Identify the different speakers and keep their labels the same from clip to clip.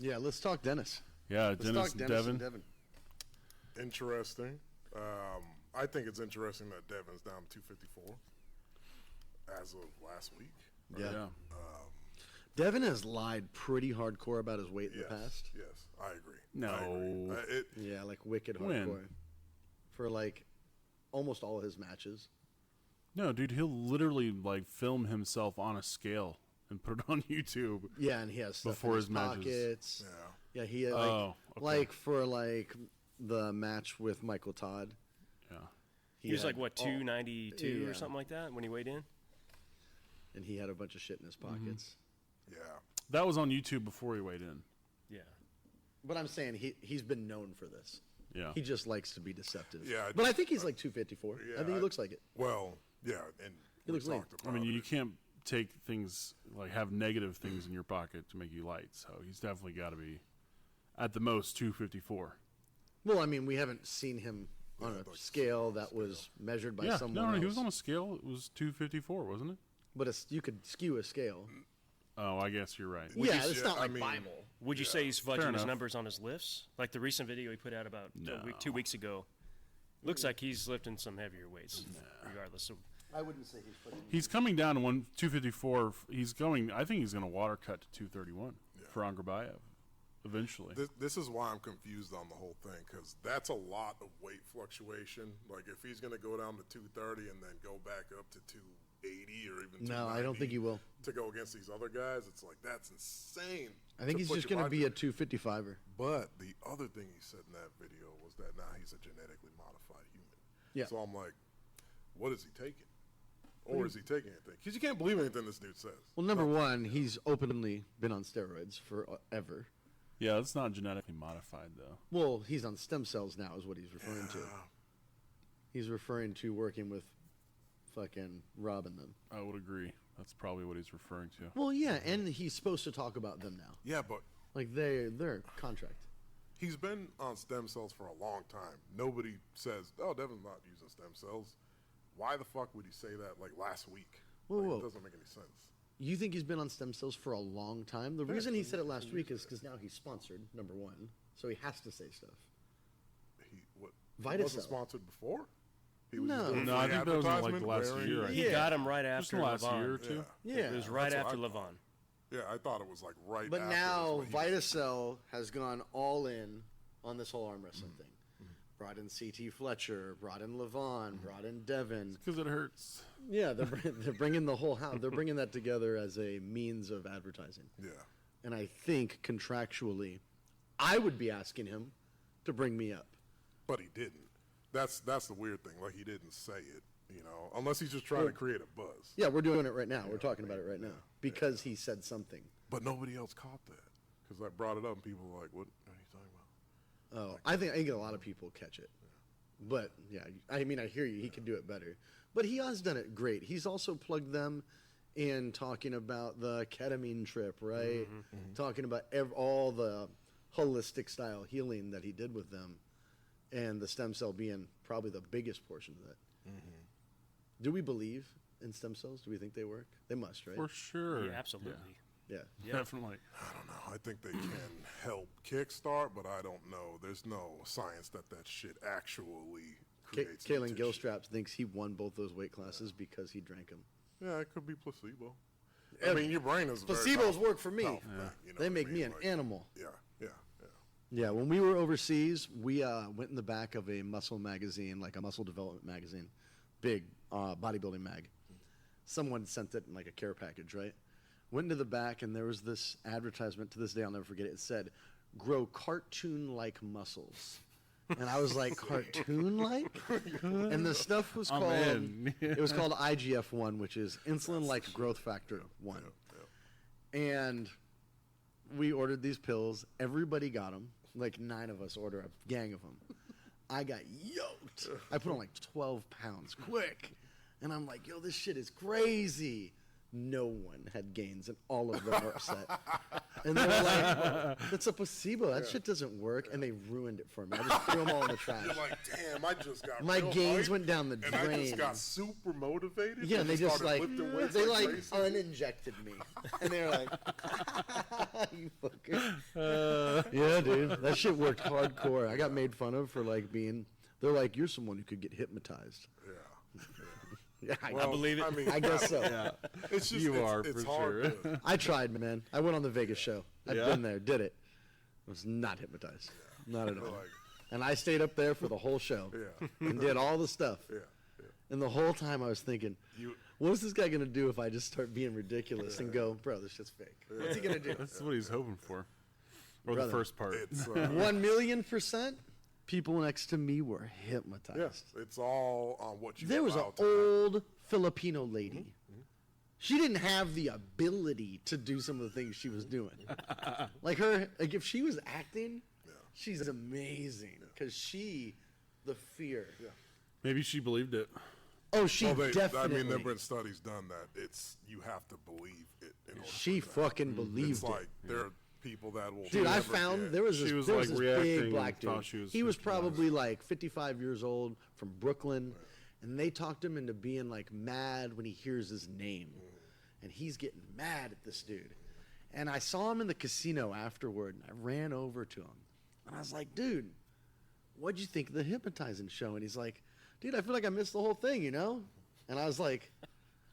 Speaker 1: Yeah, let's talk Dennis.
Speaker 2: Yeah,
Speaker 1: Let's
Speaker 2: Dennis,
Speaker 1: talk Dennis and
Speaker 2: Devin.
Speaker 1: Devin.
Speaker 3: Interesting. I think it's interesting that Devin's down to 254 as of last week.
Speaker 1: Yeah. Devin has lied pretty hardcore about his weight in the past.
Speaker 3: Yes, I agree.
Speaker 2: No.
Speaker 3: I agree.
Speaker 1: Yeah, like wicked
Speaker 2: When?
Speaker 1: hardcore. For like almost all of his matches.
Speaker 2: No, dude, he'll literally like film himself on a scale and put it on YouTube.
Speaker 1: Yeah, and he has stuff
Speaker 2: Before
Speaker 1: in
Speaker 2: his matches.
Speaker 1: pockets.
Speaker 3: Yeah.
Speaker 1: Yeah, he had,
Speaker 2: okay.
Speaker 1: like for like the match with Michael Todd.
Speaker 2: Yeah.
Speaker 4: He was
Speaker 1: had
Speaker 4: like, what, 292
Speaker 1: yeah.
Speaker 4: or something like that when he weighed in?
Speaker 1: And he had a bunch of shit in his pockets.
Speaker 3: Yeah.
Speaker 2: That was on YouTube before he weighed in.
Speaker 4: Yeah.
Speaker 1: But I'm saying he's been known for this.
Speaker 2: Yeah.
Speaker 1: He just likes to be deceptive.
Speaker 3: Yeah,
Speaker 1: but I think he's like 254.
Speaker 3: Yeah,
Speaker 1: I think he looks like it.
Speaker 3: Well, yeah, and
Speaker 1: He looks lean.
Speaker 2: I mean, you can't take things, like have negative things in your pocket to make you light. So he's definitely got to be, at the most, 254.
Speaker 1: Well, I mean, we haven't seen him on a scale that was measured by someone else.
Speaker 2: he was on a scale. It was 254, wasn't it?
Speaker 1: But you could skew a scale.
Speaker 2: Oh, I guess you're right.
Speaker 1: Yeah, it's not like Bible.
Speaker 4: Would you say he's
Speaker 2: Fair
Speaker 4: fudging his
Speaker 2: enough.
Speaker 4: numbers on his lifts? Like the recent video he put out about
Speaker 2: No.
Speaker 4: 2 weeks ago. Looks like he's lifting some heavier weights, regardless of.
Speaker 1: I wouldn't say he's putting.
Speaker 2: He's coming down to 254. He's going. I think he's going to water cut to 231 for Angrabayev eventually.
Speaker 3: This is why I'm confused on the whole thing, because that's a lot of weight fluctuation. Like if he's going to go down to 230 and then go back up to 280 or even
Speaker 1: No, I don't think he will.
Speaker 3: to go against these other guys, it's like that's insane.
Speaker 1: I think he's just going to be a 255er.
Speaker 3: But the other thing he said in that video was that now he's a genetically modified human.
Speaker 1: Yeah.
Speaker 3: So I'm like, what is he taking? Or is he taking anything? Because you can't believe anything this dude says.
Speaker 1: Well, number one, he's openly been on steroids forever.
Speaker 2: Yeah, it's not genetically modified though.
Speaker 1: Well, he's on stem cells now, is what he's referring to. He's referring to working with fucking Rob and them.
Speaker 2: I would agree. That's probably what he's referring to.
Speaker 1: Well, yeah, and he's supposed to talk about them now.
Speaker 3: Yeah, but
Speaker 1: Like they're contract.
Speaker 3: he's been on stem cells for a long time. Nobody says, oh, Devin's not using stem cells. Why the fuck would he say that like last week?
Speaker 1: Whoa.
Speaker 3: It doesn't make any sense.
Speaker 1: You think he's been on stem cells for a long time? The reason he said it last week is because now he's sponsored, number one. So he has to say stuff.
Speaker 3: He
Speaker 1: Vitacell.
Speaker 3: wasn't sponsored before? He was
Speaker 1: No.
Speaker 3: just doing
Speaker 2: No, I
Speaker 3: free
Speaker 2: think that was in, like, the
Speaker 3: advertisement
Speaker 2: last
Speaker 3: wearing-
Speaker 2: year, I
Speaker 4: He
Speaker 2: think.
Speaker 4: got him right
Speaker 2: Just
Speaker 4: after
Speaker 2: the last year or
Speaker 4: Levon.
Speaker 2: two.
Speaker 1: Yeah.
Speaker 4: It was right
Speaker 3: That's what
Speaker 4: after
Speaker 3: I thought.
Speaker 4: Levon.
Speaker 3: Yeah, I thought it was like right
Speaker 1: But
Speaker 3: after
Speaker 1: now
Speaker 3: this, but he-
Speaker 1: Vitacell has gone all in on this whole arm wrestling thing. Brought in CT Fletcher, brought in Levon, brought in Devin.
Speaker 2: Because it hurts.
Speaker 1: Yeah, they're bringing the whole house. They're bringing that together as a means of advertising.
Speaker 3: Yeah.
Speaker 1: And I think contractually, I would be asking him to bring me up.
Speaker 3: But he didn't. That's the weird thing. Like he didn't say it, unless he's just trying to create a buzz.
Speaker 1: Yeah, we're doing it right now. We're talking about it right now because he said something.
Speaker 3: But nobody else caught that because I brought it up and people were like, "What are you talking about?"
Speaker 1: Oh, I think a lot of people catch it. But yeah, I mean, I hear you. He could do it better, but he has done it great. He's also plugged them in talking about the ketamine trip, right? Talking about all the holistic style healing that he did with them, and the stem cell being probably the biggest portion of that. Do we believe in stem cells? Do we think they work? They must, right?
Speaker 2: For sure.
Speaker 4: Yeah, absolutely.
Speaker 1: Yeah.
Speaker 2: Definitely.
Speaker 3: I don't know. I think they can help kickstart, but I don't know. There's no science that shit actually creates.
Speaker 1: Kalen
Speaker 3: tissue.
Speaker 1: Gilstrap thinks he won both those weight classes because he drank them.
Speaker 3: Yeah, it could be placebo. I mean, your brain is
Speaker 1: Placebos work for me. They make me an
Speaker 3: Like,
Speaker 1: animal.
Speaker 3: Yeah, yeah, yeah.
Speaker 1: Yeah, when we were overseas, we went in the back of a muscle magazine, like a muscle development magazine, big bodybuilding mag. Someone sent it in like a care package, right? Went into the back, and there was this advertisement. To this day, I'll never forget it. It said, "Grow cartoon-like muscles." And I was like, "Cartoon-like?" And the stuff was called it was called IGF-1, which is insulin-like growth factor 1. And we ordered these pills. Everybody got them. Like 9 of us ordered a gang of them. I got yoked. I put on like 12 pounds quick. And I'm like, yo, this shit is crazy. no one had gains, and all of them were upset. And they were like, "That's a placebo. That shit doesn't work." And they ruined it for me. I just threw them all in the trash.
Speaker 3: You're like, damn, I just got
Speaker 1: My
Speaker 3: real
Speaker 1: gains
Speaker 3: hyped,
Speaker 1: went down the
Speaker 3: and I
Speaker 1: drain.
Speaker 3: just got super motivated.
Speaker 1: Yeah, and they just
Speaker 3: started
Speaker 1: like
Speaker 3: lifting weights
Speaker 1: they like
Speaker 3: crazy.
Speaker 1: uninjected me, and they were like, "You fucker." Yeah, dude, that shit worked hardcore. I got made fun of for like being. They're like, "You're someone who could get hypnotized."
Speaker 3: Yeah.
Speaker 1: Yeah,
Speaker 4: I believe it.
Speaker 3: I mean,
Speaker 1: I guess so.
Speaker 2: Yeah,
Speaker 3: it's just,
Speaker 2: you
Speaker 3: it's,
Speaker 2: are
Speaker 3: it's
Speaker 2: for
Speaker 3: hard
Speaker 2: sure.
Speaker 3: to-
Speaker 1: I tried, man. I went on the Vegas show. I've
Speaker 2: Yeah?
Speaker 1: been there, did it. Was not hypnotized, not at all.
Speaker 3: like,
Speaker 1: And I stayed up there for the whole show
Speaker 3: yeah,
Speaker 1: and did all the stuff.
Speaker 3: yeah, yeah.
Speaker 1: And the whole time I was thinking,
Speaker 3: You,
Speaker 1: what is this guy gonna do if I just start being ridiculous and go, bro, this shit's fake? What's he gonna do?
Speaker 2: That's what he's hoping for. Or
Speaker 1: Brother,
Speaker 2: the first part.
Speaker 3: it's
Speaker 1: 1,000,000%. People next to me were hypnotized.
Speaker 3: yes, it's all on what you.
Speaker 1: There was an
Speaker 3: allow to happen.
Speaker 1: old Filipino lady. She didn't have the ability to do some of the things she was doing. Like if she was acting, she's amazing because the fear.
Speaker 3: Yeah.
Speaker 2: Maybe she believed it.
Speaker 1: Oh, she
Speaker 3: Well,
Speaker 1: definitely.
Speaker 3: I mean, there have been studies done that you have to believe it. In order
Speaker 1: She
Speaker 3: to
Speaker 1: fucking believed
Speaker 3: It's
Speaker 1: it.
Speaker 3: like there are people that will.
Speaker 1: Dude, I
Speaker 3: never
Speaker 1: found
Speaker 3: get-
Speaker 1: there was
Speaker 2: She
Speaker 1: this,
Speaker 2: was,
Speaker 1: there
Speaker 2: like,
Speaker 1: was this
Speaker 2: reacting
Speaker 1: big black
Speaker 2: and thought
Speaker 1: dude.
Speaker 2: she was
Speaker 1: He was
Speaker 2: 55.
Speaker 1: probably like 55 years old from Brooklyn, and they talked him into being like mad when he hears his name, and he's getting mad at this dude. And I saw him in the casino afterward, and I ran over to him, and I was like, "Dude, what'd you think of the hypnotizing show?" And he's like, "Dude, I feel like I missed the whole thing, you know?" And I was like,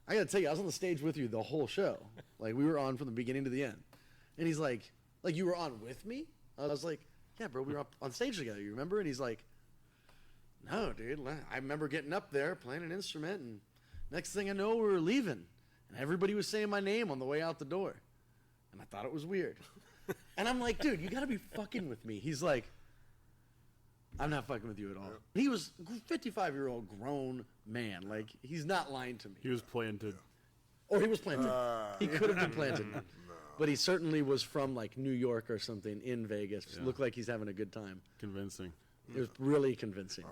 Speaker 1: "I gotta tell you, I was on the stage with you the whole show. Like we were on from the beginning to the end." And he's like you were on with me? I was like, "Yeah, bro, we were up on stage together. You remember?" And he's like, "No, dude. I remember getting up there playing an instrument, and next thing I know, we were leaving, and everybody was saying my name on the way out the door, and I thought it was weird." And I'm like, "Dude, you gotta be fucking with me." He's like, "I'm not fucking with you at all." He was a 55-year-old grown man. Like he's not lying to me.
Speaker 2: He was planted.
Speaker 1: Or he was planted. He could have been planted. But he certainly was from like New York or something in Vegas.
Speaker 2: Yeah.
Speaker 1: Looked like he's having a good time.
Speaker 2: Convincing.
Speaker 1: It was really convincing.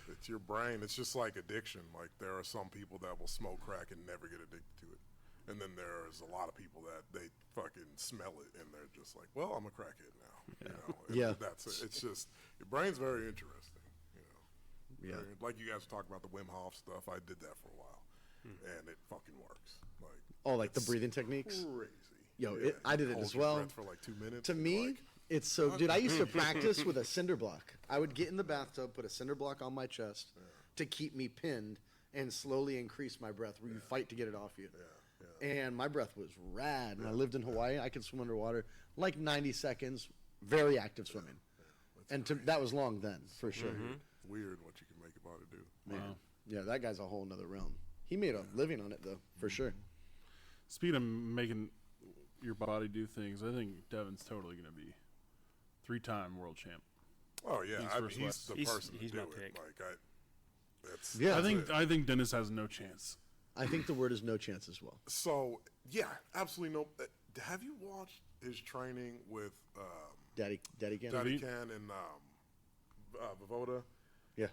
Speaker 3: It's your brain. It's just like addiction. Like there are some people that will smoke crack and never get addicted to it, and then there's a lot of people that they fucking smell it and they're just like, "Well, I'm a crackhead now." You know? And
Speaker 1: Yeah.
Speaker 3: That's it. It's just your brain's very interesting. You know.
Speaker 1: Yeah.
Speaker 3: Like you guys were talking about the Wim Hof stuff. I did that for a while, and it fucking works. Like
Speaker 1: Oh, like the
Speaker 3: it's
Speaker 1: breathing techniques?
Speaker 3: Crazy.
Speaker 1: Yo,
Speaker 3: Yeah,
Speaker 1: I did it
Speaker 3: hold
Speaker 1: as
Speaker 3: your
Speaker 1: well.
Speaker 3: breath for like 2 minutes.
Speaker 1: To
Speaker 3: and
Speaker 1: me,
Speaker 3: like,
Speaker 1: it's so. Dude, I used to practice with a cinder block. I would get in the bathtub, put a cinder block on my chest to keep me pinned, and slowly increase my breath where you fight to get it off you. And my breath was rad. When I lived in Hawaii, I could swim underwater like 90 seconds, very active swimming. And that was long then, for sure.
Speaker 3: it's weird what you can make your body do.
Speaker 1: Man.
Speaker 2: Wow.
Speaker 1: Yeah, that guy's a whole nother realm. He made a living on it, though, for sure.
Speaker 2: Speaking of making your body do things, I think Devin's totally going to be 3-time world champ.
Speaker 3: Oh yeah,
Speaker 2: He's
Speaker 3: I mean,
Speaker 2: first
Speaker 3: he's
Speaker 2: West.
Speaker 3: the
Speaker 4: He's-
Speaker 3: person
Speaker 4: he's
Speaker 3: to do
Speaker 4: my
Speaker 3: it.
Speaker 4: pick.
Speaker 3: Like that's
Speaker 1: Yeah.
Speaker 3: that's it.
Speaker 2: I think Dennis has no chance.
Speaker 1: I think the word is no chance as well.
Speaker 3: So yeah, absolutely no. Have you watched his training with
Speaker 1: Daddy can.
Speaker 3: Daddy Can and Vavoda?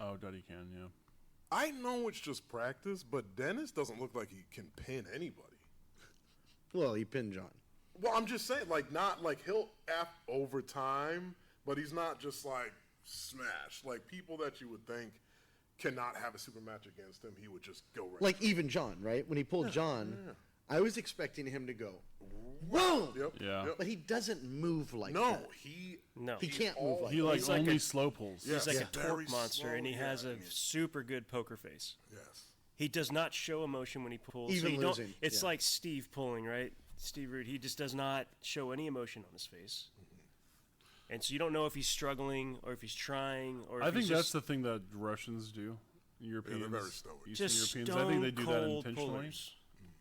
Speaker 2: Oh, Duddy can, yeah.
Speaker 3: I know it's just practice, but Dennis doesn't look like he can pin anybody.
Speaker 1: Well, he pinned John.
Speaker 3: Well, I'm just saying, like, not like he'll F over time, but he's not just like smash. Like people that you would think cannot have a super match against him, he would just go right.
Speaker 1: Like even John, right? When he pulled John, I was expecting him to go, boom!
Speaker 3: Yep.
Speaker 2: Yeah.
Speaker 3: Yep.
Speaker 1: But he doesn't move like
Speaker 3: No,
Speaker 1: that.
Speaker 4: No.
Speaker 1: He can't move like
Speaker 2: He
Speaker 1: that.
Speaker 2: like
Speaker 4: He's like
Speaker 2: only
Speaker 4: a-
Speaker 2: slow pulls.
Speaker 3: Yeah.
Speaker 4: He's like
Speaker 3: Yeah.
Speaker 4: a torque
Speaker 3: Very
Speaker 4: monster,
Speaker 3: slow,
Speaker 4: and he has
Speaker 3: yeah,
Speaker 4: a
Speaker 3: I mean-
Speaker 4: super good poker face.
Speaker 3: Yes.
Speaker 4: He does not show emotion when he pulls.
Speaker 1: Even
Speaker 4: so you don't-
Speaker 1: losing,
Speaker 4: It's
Speaker 1: yeah.
Speaker 4: like Steve pulling, right? Steve Root. He just does not show any emotion on his face. And so you don't know if he's struggling or if he's trying or if
Speaker 2: I think
Speaker 4: he's
Speaker 2: that's
Speaker 4: just,
Speaker 2: the thing that Russians do. Europeans,
Speaker 3: very stoic.
Speaker 2: Eastern
Speaker 4: just
Speaker 2: Europeans,
Speaker 4: stone
Speaker 2: I think they do that
Speaker 4: cold
Speaker 2: intentionally.
Speaker 4: pullers.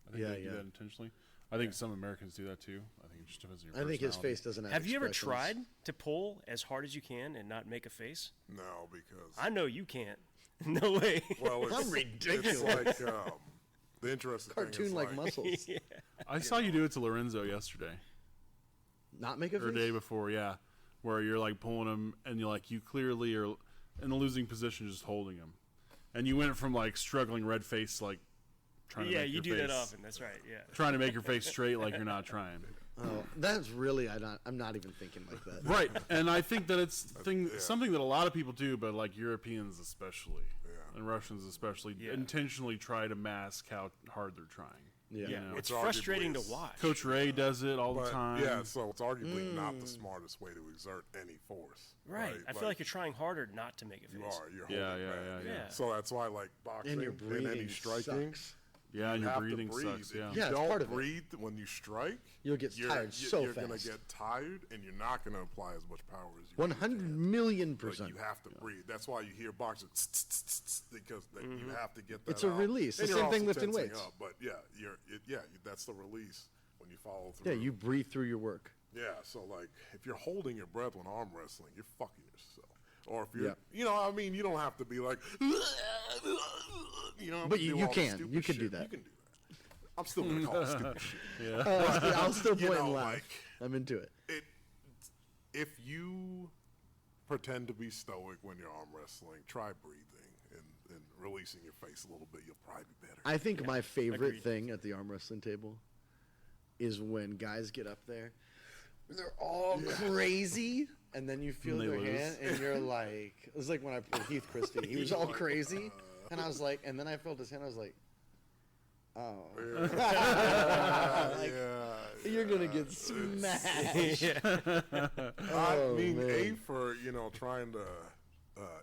Speaker 2: I think
Speaker 1: Yeah,
Speaker 2: they do
Speaker 1: yeah.
Speaker 2: that intentionally. I think some Americans do that too. I think it just depends on your
Speaker 1: I think his
Speaker 2: personality.
Speaker 1: face doesn't have
Speaker 4: Have you ever
Speaker 1: expressions.
Speaker 4: tried to pull as hard as you can and not make a face?
Speaker 3: No, because
Speaker 4: I know you can't. No way.
Speaker 3: well, it's,
Speaker 1: I'm ridiculous.
Speaker 3: It's like the interesting thing is
Speaker 1: Cartoon-like muscles.
Speaker 2: I saw you do it to Lorenzo yesterday
Speaker 1: Not make a
Speaker 2: or
Speaker 1: face?
Speaker 2: day before, yeah, where you're like pulling him and you're like you clearly are in a losing position, just holding him, and you went from like struggling red face like trying to
Speaker 4: Yeah,
Speaker 2: make
Speaker 4: you
Speaker 2: your
Speaker 4: do that
Speaker 2: face-
Speaker 4: often. That's right. Yeah.
Speaker 2: Trying to make your face straight like you're not trying.
Speaker 1: Oh, that's really I'm not even thinking like that.
Speaker 2: Right, and I think that it's
Speaker 3: yeah.
Speaker 2: something that a lot of people do, but like Europeans especially,
Speaker 3: Yeah.
Speaker 2: and Russians especially,
Speaker 4: Yeah.
Speaker 2: intentionally try to mask how hard they're trying.
Speaker 1: Yeah.
Speaker 4: Yeah,
Speaker 2: know,
Speaker 4: it's
Speaker 3: Which arguably
Speaker 4: frustrating to
Speaker 3: is-
Speaker 4: watch.
Speaker 2: Coach Ray does it all the
Speaker 3: But
Speaker 2: time.
Speaker 3: yeah, so it's arguably not the smartest way to exert any force.
Speaker 4: Right. I feel like you're trying harder not to make a
Speaker 3: you
Speaker 4: face.
Speaker 3: are. You're
Speaker 2: Yeah,
Speaker 3: holding
Speaker 2: yeah,
Speaker 3: back.
Speaker 2: yeah,
Speaker 4: yeah.
Speaker 3: So that's why, like boxing
Speaker 1: And your
Speaker 3: and
Speaker 1: breathing
Speaker 3: any striking,
Speaker 1: sucks.
Speaker 2: Yeah, and
Speaker 3: you
Speaker 2: your
Speaker 3: have to
Speaker 2: breathing
Speaker 3: breathe.
Speaker 2: sucks.
Speaker 3: If
Speaker 2: Yeah.
Speaker 3: you
Speaker 1: Yeah, it's
Speaker 3: don't
Speaker 1: part of it.
Speaker 3: breathe when you strike,
Speaker 1: You'll get tired so
Speaker 3: you're gonna
Speaker 1: fast.
Speaker 3: get tired, and you're not gonna apply as much power as you.
Speaker 1: 100,000,000%.
Speaker 3: But you have to breathe. That's why you hear boxers because you have to get that.
Speaker 1: It's a
Speaker 3: out.
Speaker 1: release.
Speaker 3: And
Speaker 1: The
Speaker 3: you're
Speaker 1: same thing
Speaker 3: also
Speaker 1: lifting
Speaker 3: tensing
Speaker 1: weights.
Speaker 3: up, but that's the release when you follow through.
Speaker 1: Yeah, you breathe through your work.
Speaker 3: Yeah, so like if you're holding your breath when arm wrestling, you're fucking yourself. Or if you're,
Speaker 1: Yeah.
Speaker 3: you know, I mean, you don't have to be like, you know,
Speaker 1: But
Speaker 3: do
Speaker 1: you
Speaker 3: all the
Speaker 1: can.
Speaker 3: stupid
Speaker 1: You can do
Speaker 3: shit.
Speaker 1: that.
Speaker 3: You can do that. I'm still gonna call it stupid shit.
Speaker 1: I'll still
Speaker 3: You
Speaker 1: point
Speaker 3: know,
Speaker 1: and laugh.
Speaker 3: like-
Speaker 1: I'm into it.
Speaker 3: If you pretend to be stoic when you're arm wrestling, try breathing and releasing your face a little bit. You'll probably be better.
Speaker 1: I think my favorite
Speaker 4: Agreed.
Speaker 1: thing at the arm wrestling table is when guys get up there, they're all crazy, and then you feel
Speaker 2: And they
Speaker 1: their
Speaker 2: lose.
Speaker 1: hand, and you're like, it was like when I played Heath Christie. He was all crazy, and I was like, and then I felt his hand. I was like, oh, Like, you're gonna get smashed.
Speaker 3: I
Speaker 1: Oh,
Speaker 3: mean,
Speaker 1: man.
Speaker 3: A for trying to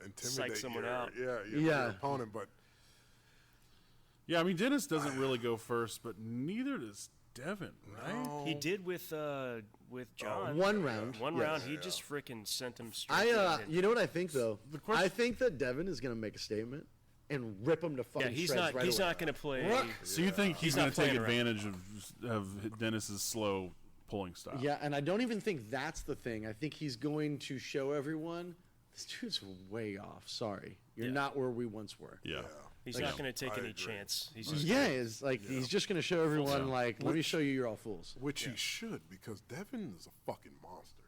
Speaker 3: intimidate
Speaker 4: someone
Speaker 3: your,
Speaker 4: out.
Speaker 3: your
Speaker 1: Yeah.
Speaker 3: opponent, but
Speaker 2: Yeah, I mean, Dennis doesn't really go first, but neither does Devin, right?
Speaker 4: He did with John.
Speaker 1: One round.
Speaker 4: One
Speaker 1: yes.
Speaker 4: round, he just freaking sent him straight. to the pin.
Speaker 1: You know what I think though?
Speaker 2: The question-
Speaker 1: I think that Devin is gonna make a statement and rip him to
Speaker 4: yeah,
Speaker 1: fucking
Speaker 4: he's
Speaker 1: shreds
Speaker 4: not.
Speaker 1: right
Speaker 4: He's
Speaker 1: away.
Speaker 4: not going to play.
Speaker 1: Rook.
Speaker 2: So you think he's
Speaker 4: He's
Speaker 2: going
Speaker 4: not
Speaker 2: to take
Speaker 4: playing around.
Speaker 2: advantage of Dennis's slow pulling style?
Speaker 1: Yeah, and I don't even think that's the thing. I think he's going to show everyone this dude's way off. Sorry, you're
Speaker 4: Yeah.
Speaker 1: not where we once were.
Speaker 2: Yeah.
Speaker 4: He's
Speaker 1: Like,
Speaker 4: not going to take
Speaker 3: I
Speaker 4: any
Speaker 3: agree.
Speaker 4: chance. He's just
Speaker 1: Yeah, it's like he's just going to show everyone
Speaker 2: Yeah.
Speaker 1: like, let me show you, you're all fools.
Speaker 3: which he should, because Devin is a fucking monster.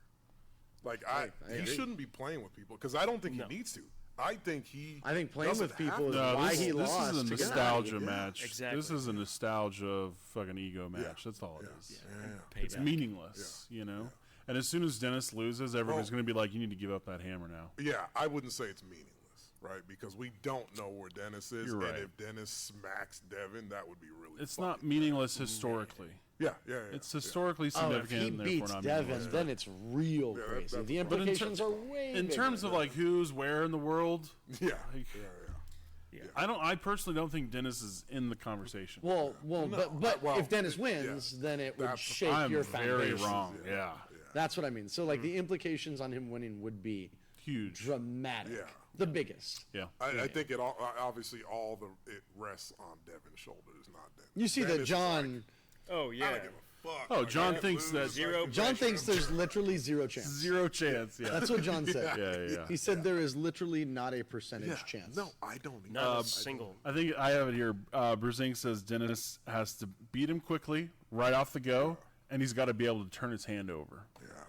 Speaker 3: Like
Speaker 1: I
Speaker 3: he
Speaker 1: agree.
Speaker 3: shouldn't be playing with people because I don't think
Speaker 4: No.
Speaker 3: he needs to. I think
Speaker 1: I think playing
Speaker 3: doesn't
Speaker 1: with people
Speaker 3: have
Speaker 1: is
Speaker 3: to.
Speaker 2: No,
Speaker 1: why
Speaker 2: this,
Speaker 1: he
Speaker 2: this
Speaker 1: lost.
Speaker 2: is a
Speaker 1: to Gennady.
Speaker 2: nostalgia match.
Speaker 4: Exactly.
Speaker 2: This is a nostalgia fucking ego match. That's all it is.
Speaker 3: Yeah.
Speaker 2: It's
Speaker 4: payback.
Speaker 2: meaningless, you know? And as soon as Dennis loses, everybody's
Speaker 3: Well-
Speaker 2: going to be like, you need to give up that hammer now.
Speaker 3: Yeah, I wouldn't say it's meaningless, right? Because we don't know where Dennis is,
Speaker 2: You're right.
Speaker 3: and if Dennis smacks Devin, that would be really.
Speaker 2: It's
Speaker 3: fucking
Speaker 2: not meaningless historically.
Speaker 3: Yeah.
Speaker 2: It's historically
Speaker 1: Oh, if
Speaker 2: significant
Speaker 1: he
Speaker 2: and
Speaker 1: beats
Speaker 2: therefore not
Speaker 1: Devin,
Speaker 2: meaningless.
Speaker 1: then it's real
Speaker 3: Yeah,
Speaker 1: crazy.
Speaker 3: that's-
Speaker 1: The
Speaker 3: But in
Speaker 1: implications are way
Speaker 2: In
Speaker 1: bigger.
Speaker 2: terms of like who's where in the world,
Speaker 3: Yeah.
Speaker 2: like,
Speaker 3: Yeah.
Speaker 2: I personally don't think Dennis is in the conversation.
Speaker 1: well, but
Speaker 3: well,
Speaker 1: if Dennis
Speaker 3: yeah.
Speaker 1: wins, then it would
Speaker 3: That's-
Speaker 1: shake
Speaker 2: I'm
Speaker 1: your
Speaker 2: very
Speaker 1: foundation.
Speaker 2: wrong. Yeah.
Speaker 1: That's what I mean. So like the implications on him winning would be
Speaker 2: Huge.
Speaker 1: dramatic,
Speaker 3: Yeah.
Speaker 1: the biggest.
Speaker 2: Yeah.
Speaker 3: I think it all obviously it rests on Devin's shoulders, not Dennis.
Speaker 1: You see
Speaker 3: Dennis
Speaker 1: that
Speaker 3: is
Speaker 1: John.
Speaker 4: Oh
Speaker 3: Like, I don't
Speaker 4: yeah.
Speaker 3: give a fuck.
Speaker 2: Oh,
Speaker 3: Like,
Speaker 2: John
Speaker 3: I
Speaker 2: thinks
Speaker 3: lose,
Speaker 2: that-
Speaker 3: like,
Speaker 4: Zero
Speaker 1: John thinks there's literally zero chance.
Speaker 2: Zero chance. Yeah.
Speaker 1: That's what John said.
Speaker 2: Yeah.
Speaker 1: He said there is literally not a percentage chance.
Speaker 3: No, I don't. Either.
Speaker 4: Not a single.
Speaker 2: I think I have it here. Bruzink says Dennis has to beat him quickly, right off the go, and he's got to be able to turn his hand over,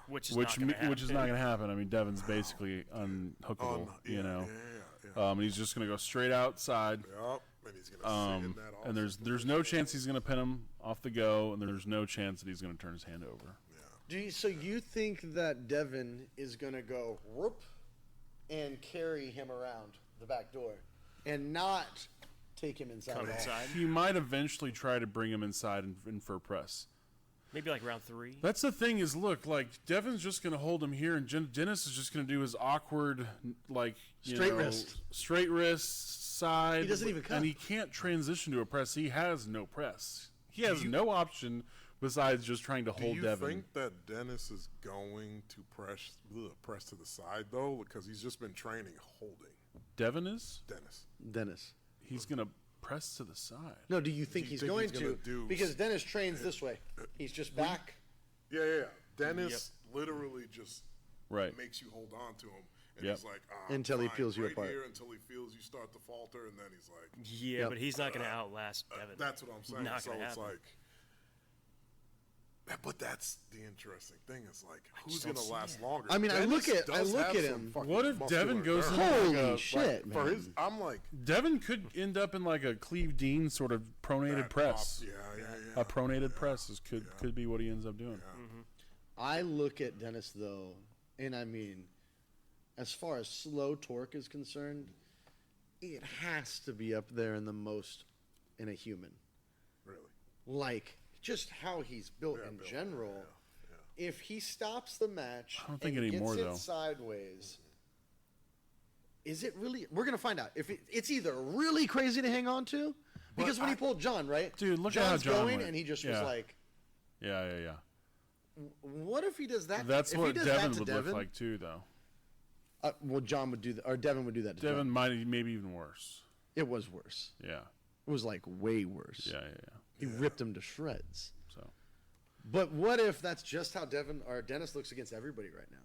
Speaker 4: Which is
Speaker 2: which
Speaker 4: not gonna
Speaker 2: which is not going to happen. I mean, Devin's basically unhookable, you know, and he's just going to go straight outside.
Speaker 3: Yep, and he's gonna sit in that.
Speaker 2: And there's no chance he's going to pin him off the go, and there's no chance that he's going to turn his hand over.
Speaker 1: So you think that Devin is going to go whoop and carry him around the back door and not take him inside?
Speaker 4: Come
Speaker 1: at all?
Speaker 4: inside.
Speaker 2: He might eventually try to bring him inside and for a press.
Speaker 4: Maybe like round 3.
Speaker 2: That's the thing is, look, like Devin's just going to hold him here, and Dennis is just going to do his awkward, like
Speaker 1: Straight wrist.
Speaker 2: straight wrist side.
Speaker 1: He doesn't even cut.
Speaker 2: and he can't transition to a press. He has no press. He has no option besides just trying to
Speaker 3: Do
Speaker 2: hold
Speaker 3: you
Speaker 2: Devin.
Speaker 3: think that Dennis is going to press to the side though? Because he's just been training holding.
Speaker 2: Devin is.
Speaker 1: Dennis.
Speaker 2: He's going to press to the side.
Speaker 1: No, do you think
Speaker 3: you
Speaker 1: he's
Speaker 3: think
Speaker 1: going
Speaker 3: he's gonna
Speaker 1: to?
Speaker 3: do-
Speaker 1: Because Dennis trains this way. He's just back.
Speaker 3: Yeah. Dennis literally just
Speaker 2: Right.
Speaker 3: makes you hold on to him, and
Speaker 2: Yep.
Speaker 3: he's like
Speaker 1: Until he
Speaker 3: fine,
Speaker 1: peels you
Speaker 3: right
Speaker 1: apart.
Speaker 3: Here, until he feels you start to falter, and then he's like,
Speaker 4: Yeah,
Speaker 1: Yep.
Speaker 4: but he's not going to outlast Devin.
Speaker 3: "That's what I'm saying."
Speaker 4: Not
Speaker 3: So
Speaker 4: gonna
Speaker 3: it's
Speaker 4: happen.
Speaker 3: like But that's the interesting thing. Is like, who's
Speaker 4: just don't
Speaker 3: gonna
Speaker 4: see
Speaker 3: last
Speaker 4: it.
Speaker 3: longer?
Speaker 1: I mean, I look
Speaker 3: Dennis
Speaker 1: at- I
Speaker 3: does
Speaker 1: look
Speaker 3: have
Speaker 1: at
Speaker 3: some
Speaker 1: him.
Speaker 3: fucking
Speaker 2: What if Devin
Speaker 3: muscular
Speaker 2: goes
Speaker 3: nerve.
Speaker 2: into like
Speaker 1: Holy
Speaker 2: a,
Speaker 1: shit,
Speaker 3: For
Speaker 1: man.
Speaker 3: his, I'm like,
Speaker 2: Devin could end up in like a Cleve Dean sort of pronated
Speaker 3: that
Speaker 2: press.
Speaker 3: Yeah.
Speaker 2: A pronated press could be what he ends up doing.
Speaker 1: I look at Dennis though, and I mean, as far as slow torque is concerned, it has to be up there in the most in a human.
Speaker 3: Really.
Speaker 1: Like just how he's built
Speaker 3: Yeah,
Speaker 1: in
Speaker 3: built,
Speaker 1: general.
Speaker 3: yeah.
Speaker 1: If he stops the match,
Speaker 2: I don't think
Speaker 1: and
Speaker 2: anymore,
Speaker 1: gets it
Speaker 2: though.
Speaker 1: sideways. Is it really? We're gonna find out. If it's either really crazy to hang on to, because when he pulled John, right?
Speaker 2: Dude, look at
Speaker 1: John's
Speaker 2: how John
Speaker 1: going,
Speaker 2: went.
Speaker 1: and he just
Speaker 2: Yeah.
Speaker 1: was like,
Speaker 2: Yeah.
Speaker 1: "What if he does that?"
Speaker 2: That's
Speaker 1: if
Speaker 2: what
Speaker 1: he does
Speaker 2: Devin
Speaker 1: that to
Speaker 2: would
Speaker 1: Devin,
Speaker 2: look like too, though.
Speaker 1: Well, John would do that, or Devin would do that to
Speaker 2: Devin
Speaker 1: John.
Speaker 2: might maybe even worse.
Speaker 1: It was worse.
Speaker 2: Yeah.
Speaker 1: It was like way worse.
Speaker 2: Yeah.
Speaker 1: He ripped him to shreds.
Speaker 2: So
Speaker 1: But what if that's just how Devin or Dennis looks against everybody right now?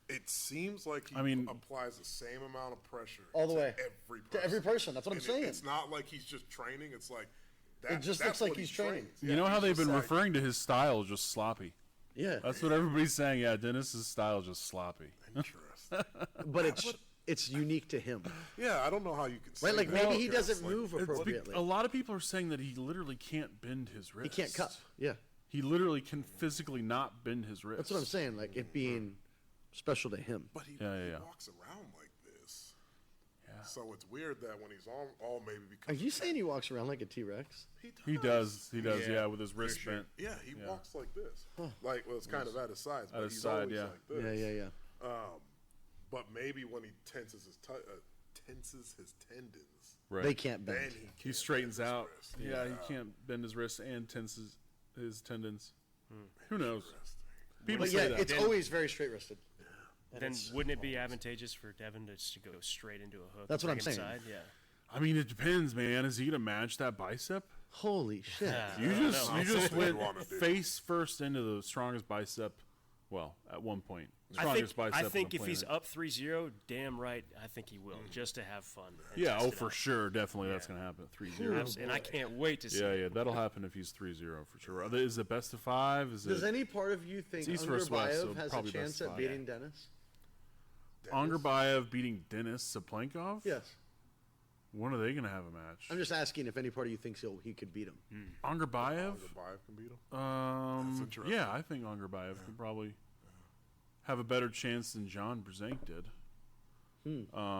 Speaker 3: It seems like he applies the same amount of pressure
Speaker 1: All the
Speaker 3: to
Speaker 1: way.
Speaker 3: every person.
Speaker 1: To every person. That's what I'm
Speaker 3: And
Speaker 1: saying.
Speaker 3: It's not like he's just training. It's like that,
Speaker 1: It just
Speaker 3: that's
Speaker 1: looks like
Speaker 3: what
Speaker 1: he's
Speaker 3: he
Speaker 1: training.
Speaker 3: trains.
Speaker 2: you
Speaker 3: Yeah,
Speaker 2: know how
Speaker 3: he's
Speaker 2: they've
Speaker 3: just
Speaker 2: been
Speaker 3: like-
Speaker 2: referring to his style as just sloppy.
Speaker 1: Yeah,
Speaker 2: That's what everybody's saying. Yeah, Dennis's style is just sloppy.
Speaker 3: Interesting.
Speaker 1: but it's unique to him,
Speaker 3: Yeah, I don't know how you can say
Speaker 1: right? Like
Speaker 3: that
Speaker 1: maybe he
Speaker 3: because,
Speaker 1: doesn't
Speaker 3: like,
Speaker 1: move
Speaker 2: It's
Speaker 1: appropriately.
Speaker 2: a lot of people are saying that he literally can't bend his wrist.
Speaker 1: He can't cup. Yeah,
Speaker 2: He literally can physically not bend his wrist.
Speaker 1: that's what I'm saying. Like it being special to him.
Speaker 3: But he,
Speaker 2: Yeah,
Speaker 3: he
Speaker 2: yeah.
Speaker 3: walks around like this.
Speaker 2: Yeah.
Speaker 3: So it's weird that when he's on, all maybe
Speaker 1: Are
Speaker 3: because
Speaker 1: you saying he walks around like a T-Rex?
Speaker 2: He does. He does.
Speaker 4: Yeah,
Speaker 2: Yeah, with his
Speaker 3: for
Speaker 2: wrist
Speaker 3: sure.
Speaker 2: bent.
Speaker 3: Yeah, he
Speaker 2: Yeah.
Speaker 3: walks like this. Like, well, it's kind of at his sides, but
Speaker 2: his
Speaker 3: he's
Speaker 2: side,
Speaker 3: always
Speaker 2: yeah.
Speaker 3: like this.
Speaker 1: Yeah.
Speaker 3: But maybe when he tenses his tendons,
Speaker 2: Right.
Speaker 1: They can't
Speaker 3: then
Speaker 1: bend.
Speaker 3: he,
Speaker 2: He
Speaker 3: can't
Speaker 2: straightens
Speaker 3: bend his
Speaker 2: out.
Speaker 3: wrist.
Speaker 2: Yeah, he can't bend his wrist and tenses his tendons. Who knows?
Speaker 3: Interesting.
Speaker 2: People
Speaker 1: But
Speaker 2: say
Speaker 1: yeah,
Speaker 2: that.
Speaker 1: it's always very straight wristed.
Speaker 4: Then wouldn't it be advantageous for Devin to just go straight into a hook?
Speaker 1: That's what
Speaker 4: bring
Speaker 1: I'm saying.
Speaker 4: inside? Yeah.
Speaker 2: I mean, it depends, man. Is he gonna match that bicep?
Speaker 1: Holy shit!
Speaker 2: You
Speaker 4: I don't
Speaker 2: just
Speaker 4: know.
Speaker 2: you just
Speaker 3: That's what
Speaker 2: went
Speaker 3: you wanna do.
Speaker 2: face first into the strongest bicep. Well, at one point,
Speaker 4: I
Speaker 2: strongest
Speaker 4: think,
Speaker 2: bicep.
Speaker 4: I think
Speaker 2: on the
Speaker 4: if he's
Speaker 2: planet.
Speaker 4: up 3-0, damn right, I think he will, just to have fun. and
Speaker 2: Yeah,
Speaker 4: test
Speaker 2: oh
Speaker 4: it
Speaker 2: for
Speaker 4: out.
Speaker 2: sure, definitely that's gonna happen. 3-0.
Speaker 4: And I can't wait to see
Speaker 2: Yeah,
Speaker 4: it.
Speaker 2: yeah, that'll happen if he's 3-0 for sure. Is it best of 5? Is
Speaker 1: Does
Speaker 2: it
Speaker 1: any part of you think
Speaker 2: It's East versus West, so
Speaker 1: Underbayev has a
Speaker 2: probably
Speaker 1: chance
Speaker 2: best
Speaker 1: at
Speaker 2: five.
Speaker 1: beating Dennis?
Speaker 2: Angerbayev beating Denis Saplenkov?
Speaker 1: Yes.
Speaker 2: When are they gonna have a match?
Speaker 1: I'm just asking if any part of you thinks he could beat him.
Speaker 2: Angerbayev?
Speaker 3: Angerbayev can beat him. That's interesting.
Speaker 2: Yeah, I think Angerbayev could probably have a better chance than John Brzenk did.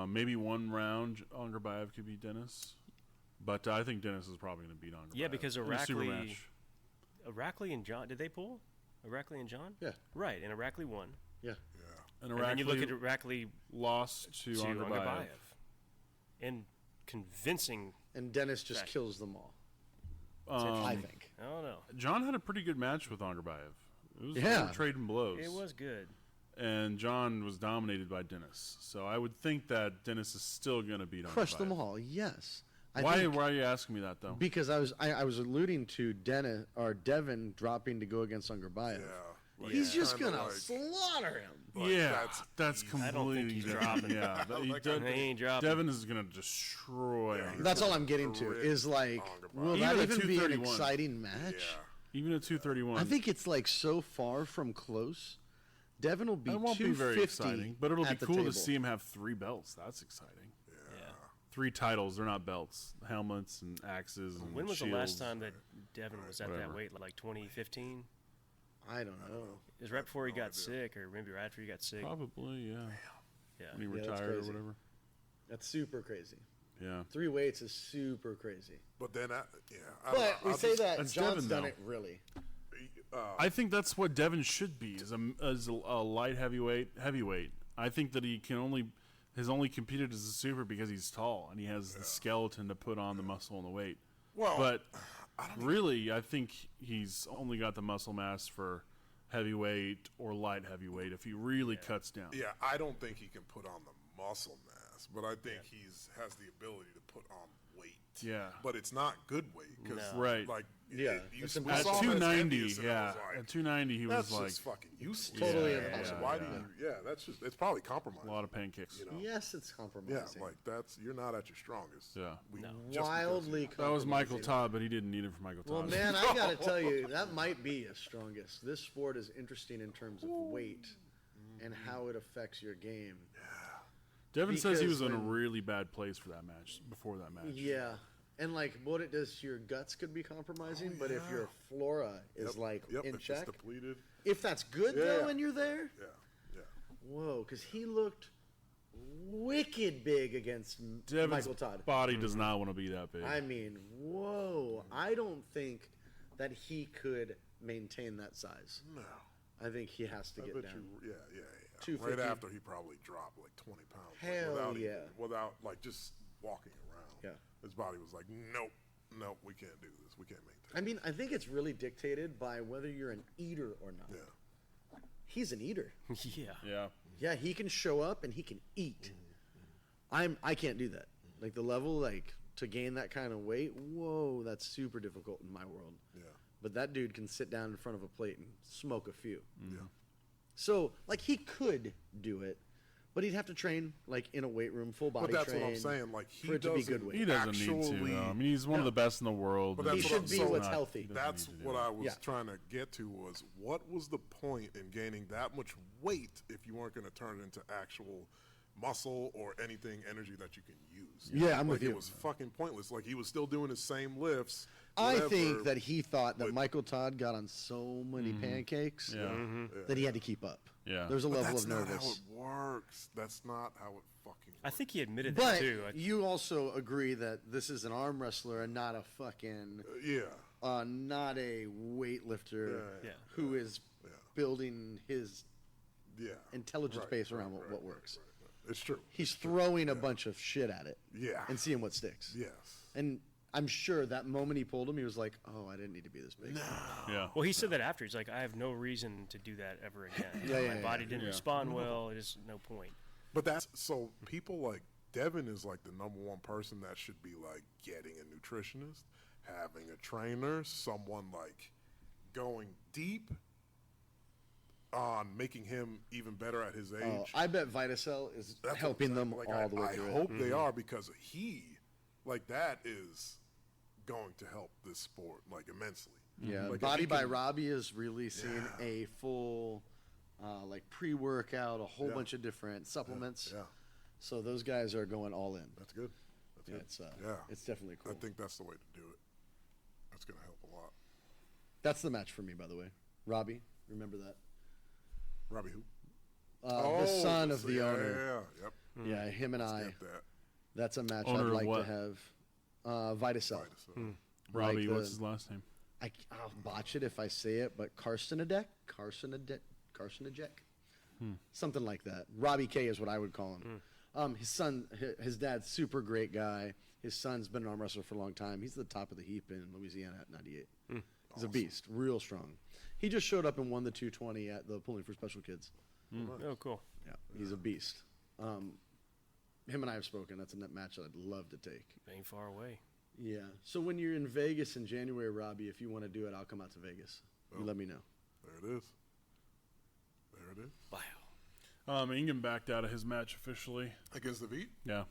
Speaker 2: Maybe one round Angerbayev could beat Dennis, but I think Dennis is probably going to beat Angerbayev.
Speaker 4: Yeah, because
Speaker 2: in a super
Speaker 4: Irakli-
Speaker 2: match.
Speaker 4: Irakli and John, did they pull? Irakli and John?
Speaker 1: Yeah.
Speaker 4: Right, and Irakli won.
Speaker 1: Yeah.
Speaker 2: And
Speaker 4: And then you look at
Speaker 2: Irakli
Speaker 4: Irakli
Speaker 2: lost to
Speaker 4: to
Speaker 2: Angerbayev.
Speaker 4: Angerbayev. In convincing,
Speaker 1: And Dennis just
Speaker 4: Right.
Speaker 1: kills them all. I think.
Speaker 4: I don't know.
Speaker 2: John had a pretty good match with Angerbayev. It was
Speaker 1: Yeah.
Speaker 2: they were trading blows.
Speaker 4: It was good.
Speaker 2: And John was dominated by Dennis. So I would think that Dennis is still going to beat
Speaker 1: Crush
Speaker 2: Angerbayev.
Speaker 1: them all. Yes.
Speaker 2: Why
Speaker 1: think-
Speaker 2: are you asking me that though?
Speaker 1: Because I was alluding to Dennis or Devin dropping to go against Angerbayev.
Speaker 3: Yeah. Like,
Speaker 1: He's just
Speaker 3: kinda
Speaker 1: gonna
Speaker 3: like-
Speaker 1: slaughter him.
Speaker 3: like,
Speaker 2: Yeah, that's
Speaker 3: easy.
Speaker 2: completely
Speaker 4: I don't think he's
Speaker 2: different.
Speaker 4: dropping.
Speaker 2: Yeah,
Speaker 3: Like,
Speaker 2: he
Speaker 3: I
Speaker 2: does-
Speaker 4: He ain't dropping.
Speaker 2: Devin is going to destroy
Speaker 3: Yeah,
Speaker 2: him.
Speaker 1: That's all I'm getting to.
Speaker 3: Rip
Speaker 1: Is like,
Speaker 3: Angerbayev.
Speaker 1: will
Speaker 2: Even
Speaker 1: that
Speaker 2: at
Speaker 1: even be an
Speaker 2: 231.
Speaker 1: exciting match?
Speaker 3: Yeah.
Speaker 2: Even at 231.
Speaker 1: I think it's like so far from close. Devin will be
Speaker 2: it won't be very
Speaker 1: 250
Speaker 2: exciting, but it'll be
Speaker 1: at the
Speaker 2: cool
Speaker 1: table.
Speaker 2: to see him have 3 belts. That's exciting.
Speaker 4: Yeah.
Speaker 2: 3 titles. They're not belts. Helmets and axes and
Speaker 4: When was the
Speaker 2: shields.
Speaker 4: last time that Devin was at
Speaker 2: Whatever.
Speaker 4: that weight? Like 2015?
Speaker 1: I don't know.
Speaker 4: It was right before he
Speaker 3: no
Speaker 4: got
Speaker 3: idea.
Speaker 4: sick, or maybe right after he got sick.
Speaker 2: Probably, yeah.
Speaker 4: Yeah.
Speaker 2: When he
Speaker 1: Yeah, that's
Speaker 2: retired or
Speaker 1: crazy.
Speaker 2: whatever.
Speaker 1: That's super crazy.
Speaker 2: Yeah.
Speaker 1: 3 weights is super crazy.
Speaker 3: But then, I
Speaker 1: But
Speaker 3: don't know.
Speaker 1: we
Speaker 3: I'll
Speaker 1: say
Speaker 3: just-
Speaker 1: that
Speaker 2: That's
Speaker 1: John's
Speaker 2: Devin,
Speaker 1: done
Speaker 2: though.
Speaker 1: it really.
Speaker 2: I think that's what Devin should be as a light heavyweight. I think that he has only competed as a super because he's tall and he has the skeleton to put on the muscle and the weight.
Speaker 3: Well,
Speaker 2: But really, I think he's only got the muscle mass for heavyweight or light heavyweight if he really cuts down.
Speaker 3: Yeah, I don't think he can put on the muscle mass. has, but I think has the ability to put on weight.
Speaker 2: Yeah.
Speaker 3: But it's not good weight because,
Speaker 4: No.
Speaker 2: Right.
Speaker 3: like,
Speaker 1: Yeah,
Speaker 3: we
Speaker 1: it's
Speaker 3: saw
Speaker 2: At
Speaker 3: him as
Speaker 2: 290,
Speaker 3: envious, and I
Speaker 2: yeah.
Speaker 3: was like,
Speaker 2: At 290, he
Speaker 3: that's
Speaker 2: was like
Speaker 3: just fucking useless.
Speaker 1: Totally
Speaker 3: Yeah,
Speaker 1: impossible.
Speaker 3: Why
Speaker 2: yeah.
Speaker 3: do you? Yeah, that's just. It's probably compromising.
Speaker 2: a lot of pancakes.
Speaker 3: You know?
Speaker 1: Yes, it's
Speaker 3: Yeah,
Speaker 1: compromising.
Speaker 3: like you're not at your strongest.
Speaker 2: Yeah.
Speaker 3: Just because
Speaker 1: Wildly
Speaker 2: That was Michael
Speaker 1: compromising.
Speaker 2: Todd, but he didn't need it for Michael
Speaker 1: Well,
Speaker 2: Todd.
Speaker 1: man, I gotta tell you, that might be his strongest. This sport is interesting in terms of weight and how it affects your game.
Speaker 2: Devin says he was
Speaker 1: because
Speaker 2: in a
Speaker 1: when-
Speaker 2: really bad place for that match, before that match.
Speaker 1: Yeah. And like what it does to your guts could be compromising, but if your flora is like in
Speaker 3: if
Speaker 1: check,
Speaker 3: it's depleted.
Speaker 1: if that's good though
Speaker 3: Yeah.
Speaker 1: and you're there,
Speaker 3: Yeah, yeah.
Speaker 1: whoa, because he looked wicked big against
Speaker 2: Devin's
Speaker 1: Michael Todd.
Speaker 2: body does not want to be that big.
Speaker 1: I mean, whoa. I don't think that he could maintain that size.
Speaker 3: No,
Speaker 1: I think he has to
Speaker 3: I
Speaker 1: get
Speaker 3: bet
Speaker 1: down.
Speaker 3: you. Yeah.
Speaker 1: 250.
Speaker 3: Right after he probably dropped like 20 pounds.
Speaker 1: Hell
Speaker 3: without
Speaker 1: yeah.
Speaker 3: without like just walking around.
Speaker 1: Yeah.
Speaker 3: His body was like, nope, we can't do this. We can't maintain.
Speaker 1: I mean, I think it's really dictated by whether you're an eater or not.
Speaker 3: Yeah.
Speaker 1: He's an eater.
Speaker 4: Yeah.
Speaker 2: yeah.
Speaker 1: Yeah, he can show up and he can eat. I can't do that. Like the level, like to gain that kind of weight, whoa, that's super difficult in my world.
Speaker 3: Yeah.
Speaker 1: But that dude can sit down in front of a plate and smoke a few.
Speaker 3: Yeah.
Speaker 1: So like he could do it, but he'd have to train like in a weight room, full body
Speaker 3: But that's
Speaker 1: train.
Speaker 3: what I'm saying. Like he
Speaker 1: for it to be
Speaker 3: doesn't
Speaker 1: good weight.
Speaker 2: He doesn't need to.
Speaker 3: actually-
Speaker 2: Though. I mean, he's one of the best in the world.
Speaker 3: But
Speaker 2: and
Speaker 3: that's
Speaker 1: He
Speaker 3: what
Speaker 1: should
Speaker 3: I'm-
Speaker 1: be
Speaker 3: so
Speaker 1: what's
Speaker 2: not-
Speaker 1: healthy.
Speaker 2: he doesn't
Speaker 3: That's
Speaker 2: need to do
Speaker 3: what
Speaker 2: that.
Speaker 3: I was
Speaker 1: Yeah.
Speaker 3: trying to get to was what was the point in gaining that much weight if you weren't going to turn it into actual muscle or anything energy that you can use?
Speaker 1: Yeah, I'm
Speaker 3: like,
Speaker 1: with you.
Speaker 3: It was fucking pointless. Like he was still doing his same lifts.
Speaker 1: I
Speaker 3: whatever,
Speaker 1: think that he thought that
Speaker 3: but-
Speaker 1: Michael Todd got on so many pancakes
Speaker 2: Yeah.
Speaker 1: that he had to keep up.
Speaker 2: Yeah.
Speaker 1: There's a
Speaker 3: But
Speaker 1: level
Speaker 3: that's
Speaker 1: of
Speaker 3: not
Speaker 1: nervous.
Speaker 3: how it works. That's not how it fucking
Speaker 4: I
Speaker 3: works.
Speaker 4: think he admitted
Speaker 1: But
Speaker 4: that too.
Speaker 1: you also agree that this is an arm wrestler and not a fucking,
Speaker 3: Yeah.
Speaker 1: not a weightlifter
Speaker 3: Yeah.
Speaker 4: Yeah.
Speaker 1: who is
Speaker 3: Yeah.
Speaker 1: building his
Speaker 3: Yeah.
Speaker 1: intelligence
Speaker 3: Right,
Speaker 1: base around
Speaker 3: right,
Speaker 1: what
Speaker 3: right,
Speaker 1: works.
Speaker 3: right. It's true.
Speaker 1: He's throwing a bunch of shit at it
Speaker 3: Yeah.
Speaker 1: and seeing what sticks.
Speaker 3: Yes.
Speaker 1: And I'm sure that moment he pulled him, he was like, "Oh, I didn't need to be this big."
Speaker 2: Yeah.
Speaker 4: Well, he said that after. He's like, I have no reason to do that ever again.
Speaker 1: Yeah,
Speaker 4: My body didn't
Speaker 2: yeah.
Speaker 4: respond well. It is no point.
Speaker 3: But that's so people like Devin is like the number one person that should be like getting a nutritionist, having a trainer, someone like going deep on making him even better at his age.
Speaker 1: Oh, I bet Vitacell is
Speaker 3: That's what
Speaker 1: helping
Speaker 3: I'm
Speaker 1: them
Speaker 3: saying. Like,
Speaker 1: all the way
Speaker 3: I
Speaker 1: through
Speaker 3: hope
Speaker 1: it.
Speaker 3: they are because he, like that, is going to help this sport like immensely.
Speaker 1: Yeah,
Speaker 3: Like, if
Speaker 1: Body
Speaker 3: he
Speaker 1: by
Speaker 3: can-
Speaker 1: Robbie is releasing a full, like pre-workout, a whole
Speaker 3: Yeah.
Speaker 1: bunch of different supplements.
Speaker 3: Yeah,
Speaker 1: So those guys are going all in.
Speaker 3: that's good. That's
Speaker 1: Yeah,
Speaker 3: good.
Speaker 1: it's definitely cool.
Speaker 3: I think that's the way to do it. That's going to help a lot.
Speaker 1: That's the match for me, by the way. Robbie, remember that?
Speaker 3: Robbie who?
Speaker 1: The son of the
Speaker 3: yeah,
Speaker 1: owner.
Speaker 3: Yeah, yep.
Speaker 1: Yeah, him and I.
Speaker 3: Get that.
Speaker 1: That's a match
Speaker 2: Owner
Speaker 1: I'd
Speaker 2: of
Speaker 1: like
Speaker 2: what?
Speaker 1: to have. Vitacell.
Speaker 3: Right, so-
Speaker 2: Robbie,
Speaker 1: Like
Speaker 2: what's
Speaker 1: the-
Speaker 2: his last name?
Speaker 1: I'll botch it if I say it, but Carcinodec? Something like that. Robbie K is what I would call him. His son, his dad's super great guy. His son's been an arm wrestler for a long time. He's the top of the heap in Louisiana at 98. He's a beast, real strong. He just showed up and won the 220 at the Pulling for Special Kids.
Speaker 4: Oh, cool.
Speaker 1: Yeah, he's a beast. Him and I have spoken. That's a net match that I'd love to take.
Speaker 4: Ain't far away.
Speaker 1: Yeah. So when you're in Vegas in January, Robbie, if you want to do it, I'll come out to Vegas. You let me know.
Speaker 3: There it is. There it is.
Speaker 4: Wow.
Speaker 2: Ingham backed out of his match officially.
Speaker 3: Against the Veet?
Speaker 2: Yeah.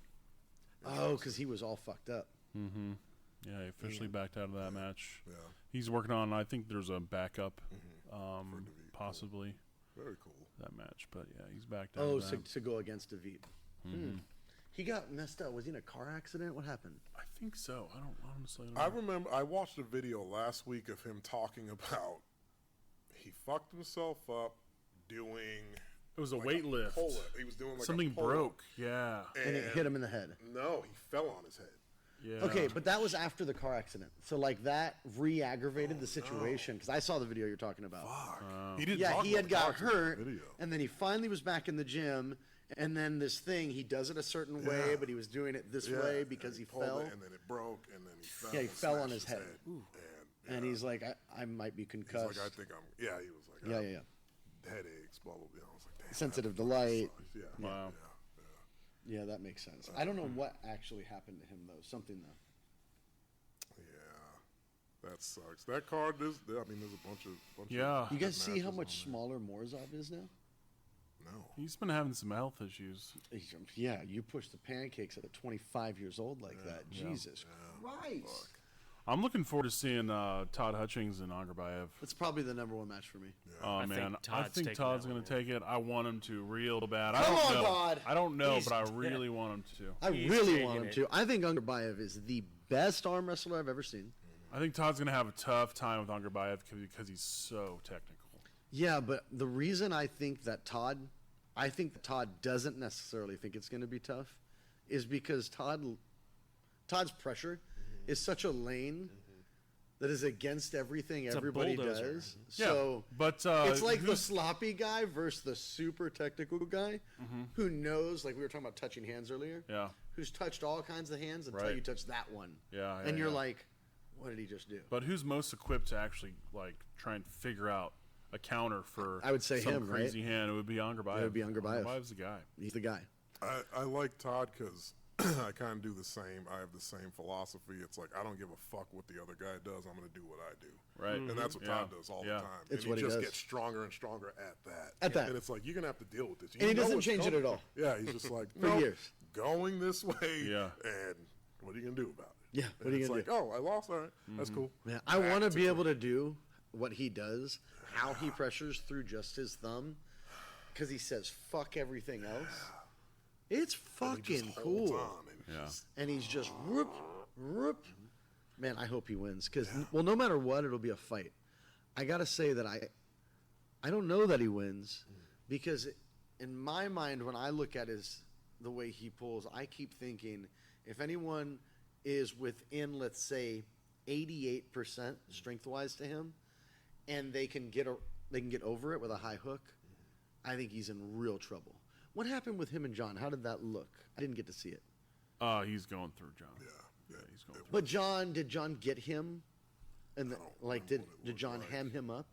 Speaker 1: Oh, because he was all fucked up.
Speaker 2: Mm-hmm. Yeah, he officially backed out of that match.
Speaker 3: Yeah.
Speaker 2: He's working on, I think there's a backup,
Speaker 3: David.
Speaker 2: possibly,
Speaker 3: Very cool.
Speaker 2: that match. But yeah, he's backed out
Speaker 1: Oh,
Speaker 2: of that.
Speaker 1: to go against David. He got messed up. Was he in a car accident? What happened?
Speaker 2: I think so. I don't honestly don't
Speaker 3: I
Speaker 2: know.
Speaker 3: remember I watched a video last week of him talking about he fucked himself up doing
Speaker 2: It was a
Speaker 3: like
Speaker 2: weight lift.
Speaker 3: pull-up. He was doing like
Speaker 2: Something
Speaker 3: a pull-up,
Speaker 2: broke. Yeah.
Speaker 1: And it hit him in the head.
Speaker 3: No, he fell on his head.
Speaker 2: Yeah.
Speaker 1: Okay, but that was after the car accident. So, like, that re-aggravated the situation. Because I saw the video you're talking about.
Speaker 3: Fuck. He didn't.
Speaker 1: Yeah,
Speaker 3: talk
Speaker 1: he
Speaker 3: about
Speaker 1: had
Speaker 3: the
Speaker 1: got
Speaker 3: car accident in
Speaker 1: hurt,
Speaker 3: the video.
Speaker 1: and then he finally was back in the gym, and then this thing, he does it a certain way,
Speaker 3: Yeah.
Speaker 1: but he was doing it this
Speaker 3: Yeah,
Speaker 1: way
Speaker 3: and
Speaker 1: because he
Speaker 3: pulled
Speaker 1: fell.
Speaker 3: it, and then it broke, and then he fell.
Speaker 1: Yeah, he
Speaker 3: and
Speaker 1: fell on
Speaker 3: smashed
Speaker 1: his head. And
Speaker 3: yeah,
Speaker 1: he's like, I might be
Speaker 3: he's
Speaker 1: concussed.
Speaker 3: like, I think I'm. Yeah, he was like,
Speaker 1: Yeah.
Speaker 3: Headaches, blah blah blah. I was like, damn.
Speaker 1: Sensitive
Speaker 3: that
Speaker 1: to light.
Speaker 3: sucks. Yeah.
Speaker 2: Wow.
Speaker 3: Yeah.
Speaker 1: Yeah, that makes sense. I don't know what actually happened to him though. Something though.
Speaker 3: Yeah, that sucks. That card is. I mean, there's a bunch of.
Speaker 2: Yeah.
Speaker 1: You guys see how
Speaker 3: matches
Speaker 1: much
Speaker 3: on
Speaker 1: smaller Morozov is now?
Speaker 3: there. No.
Speaker 2: He's been having some health issues.
Speaker 1: Yeah, you push the pancakes at 25 years old like that. Jesus Christ.
Speaker 2: I'm looking forward to seeing Todd Hutchings and Angarbayev.
Speaker 1: That's probably the number one match for me.
Speaker 2: Oh
Speaker 4: I think
Speaker 2: man, I
Speaker 4: Todd's
Speaker 2: think
Speaker 4: taking
Speaker 2: Todd's
Speaker 4: that
Speaker 2: going
Speaker 4: one,
Speaker 2: to take it. I want him to real bad.
Speaker 1: Come
Speaker 2: I don't
Speaker 1: on,
Speaker 2: know.
Speaker 1: Todd.
Speaker 2: I don't know,
Speaker 4: He's-
Speaker 2: but I really want him to.
Speaker 1: I
Speaker 4: He's
Speaker 1: really
Speaker 4: taking
Speaker 1: want him
Speaker 4: it.
Speaker 1: to. I think Angarbayev is the best arm wrestler I've ever seen.
Speaker 2: I think Todd's going to have a tough time with Angarbayev because he's so technical.
Speaker 1: Yeah, but the reason I think that Todd doesn't necessarily think it's going to be tough is because Todd's pressure is such a lane that is against everything
Speaker 4: a
Speaker 1: everybody
Speaker 4: bulldozer.
Speaker 1: does.
Speaker 2: Yeah,
Speaker 1: So
Speaker 2: but
Speaker 1: it's like the
Speaker 2: who's-
Speaker 1: sloppy guy versus the super technical guy who knows, like we were talking about touching hands earlier,
Speaker 2: Yeah,
Speaker 1: who's touched all kinds of hands until
Speaker 2: Right.
Speaker 1: you touch that one.
Speaker 2: Yeah,
Speaker 1: And
Speaker 2: yeah,
Speaker 1: you're
Speaker 2: yeah.
Speaker 1: like, what did he just do?
Speaker 2: but who's most equipped to actually like try and figure out a counter for?
Speaker 1: I would say
Speaker 2: some
Speaker 1: him, right?
Speaker 2: crazy hand. It would be Angarbayev.
Speaker 1: It would be Angarbayev.
Speaker 2: Angarbayev's the guy.
Speaker 1: He's the guy.
Speaker 3: I like Todd because I kind of do the same. I have the same philosophy. It's like I don't give a fuck what the other guy does. I'm going to do what I do.
Speaker 2: Right.
Speaker 3: And that's what
Speaker 2: Yeah.
Speaker 3: Todd does all
Speaker 2: Yeah.
Speaker 3: the time.
Speaker 1: It's
Speaker 3: and
Speaker 1: what
Speaker 3: he
Speaker 1: he
Speaker 3: just
Speaker 1: does.
Speaker 3: gets stronger and stronger at that.
Speaker 1: At that.
Speaker 3: And it's like, you're going to have to deal with this.
Speaker 1: And he
Speaker 3: know
Speaker 1: doesn't
Speaker 3: what's
Speaker 1: change it
Speaker 3: coming.
Speaker 1: at all.
Speaker 3: Yeah, he's just like,
Speaker 1: For
Speaker 3: "Nope,
Speaker 1: years.
Speaker 3: going this way.
Speaker 2: Yeah.
Speaker 3: And what are you going to do about it?
Speaker 1: Yeah, what are you
Speaker 3: it's
Speaker 1: gonna
Speaker 3: like,
Speaker 1: do?
Speaker 3: oh, I lost. All right. That's cool.
Speaker 1: Yeah, I
Speaker 3: Back
Speaker 1: want to
Speaker 3: to
Speaker 1: be
Speaker 3: it.
Speaker 1: able to do what he does, how he pressures through just his thumb, because he says fuck everything else. It's
Speaker 3: And he just
Speaker 1: fucking
Speaker 3: holds
Speaker 1: cool.
Speaker 3: on and
Speaker 2: Yeah.
Speaker 3: just-
Speaker 1: And he's just whoop, whoop. Man, I hope he wins because, well, no matter what, it'll be a fight. I gotta say that I don't know that he wins because in my mind, when I look at the way he pulls, I keep thinking if anyone is within, let's say, 88% strength wise to him, and they can get over it with a high hook, I think he's in real trouble. What happened with him and John? How did that look? I didn't get to see it.
Speaker 2: He's going through John.
Speaker 3: Yeah.
Speaker 2: He's going through.
Speaker 1: But did John get him? And like, did John
Speaker 3: like.
Speaker 1: ham him up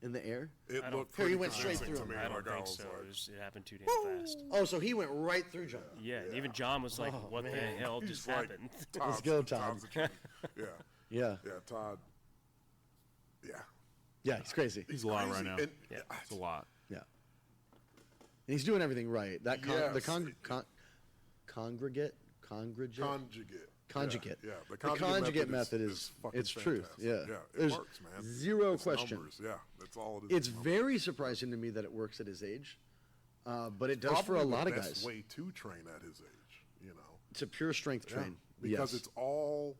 Speaker 1: in the air?
Speaker 3: It
Speaker 4: I don't
Speaker 3: looked
Speaker 1: Here, he
Speaker 3: pretty
Speaker 1: went straight
Speaker 3: convincing
Speaker 1: through
Speaker 3: to
Speaker 1: him.
Speaker 3: me.
Speaker 4: I don't
Speaker 3: Like,
Speaker 4: think
Speaker 3: was
Speaker 4: so.
Speaker 3: like,
Speaker 4: It happened too damn fast.
Speaker 1: Oh, so he went right through John.
Speaker 4: Yeah, even John was like, "What the hell
Speaker 3: he's
Speaker 4: just
Speaker 3: like,
Speaker 4: happened?"
Speaker 3: Todd's-
Speaker 1: go, Todd.
Speaker 3: Todd's the champ. Yeah.
Speaker 1: Yeah,
Speaker 3: Yeah, Todd. Yeah.
Speaker 1: yeah, he's crazy.
Speaker 2: He's a lot
Speaker 3: Crazy.
Speaker 2: right now.
Speaker 3: And-
Speaker 4: Yeah.
Speaker 2: It's a lot.
Speaker 1: Yeah, and he's doing everything right. That
Speaker 3: Yes.
Speaker 1: congregate.
Speaker 3: Conjugate. Yeah,
Speaker 1: The conjugate method is
Speaker 3: fucking
Speaker 1: it's truth.
Speaker 3: fantastic.
Speaker 1: Yeah,
Speaker 3: Yeah, it
Speaker 1: there's
Speaker 3: works, man.
Speaker 1: zero
Speaker 3: It's
Speaker 1: question.
Speaker 3: numbers. Yeah, that's all it is.
Speaker 1: It's very surprising to me that it works at his age, but it does for a
Speaker 3: Probably
Speaker 1: lot
Speaker 3: the
Speaker 1: of
Speaker 3: best
Speaker 1: guys.
Speaker 3: way to train at his age, you know.
Speaker 1: It's a pure strength
Speaker 3: Yeah,
Speaker 1: train.
Speaker 3: because
Speaker 1: yes.
Speaker 3: it's all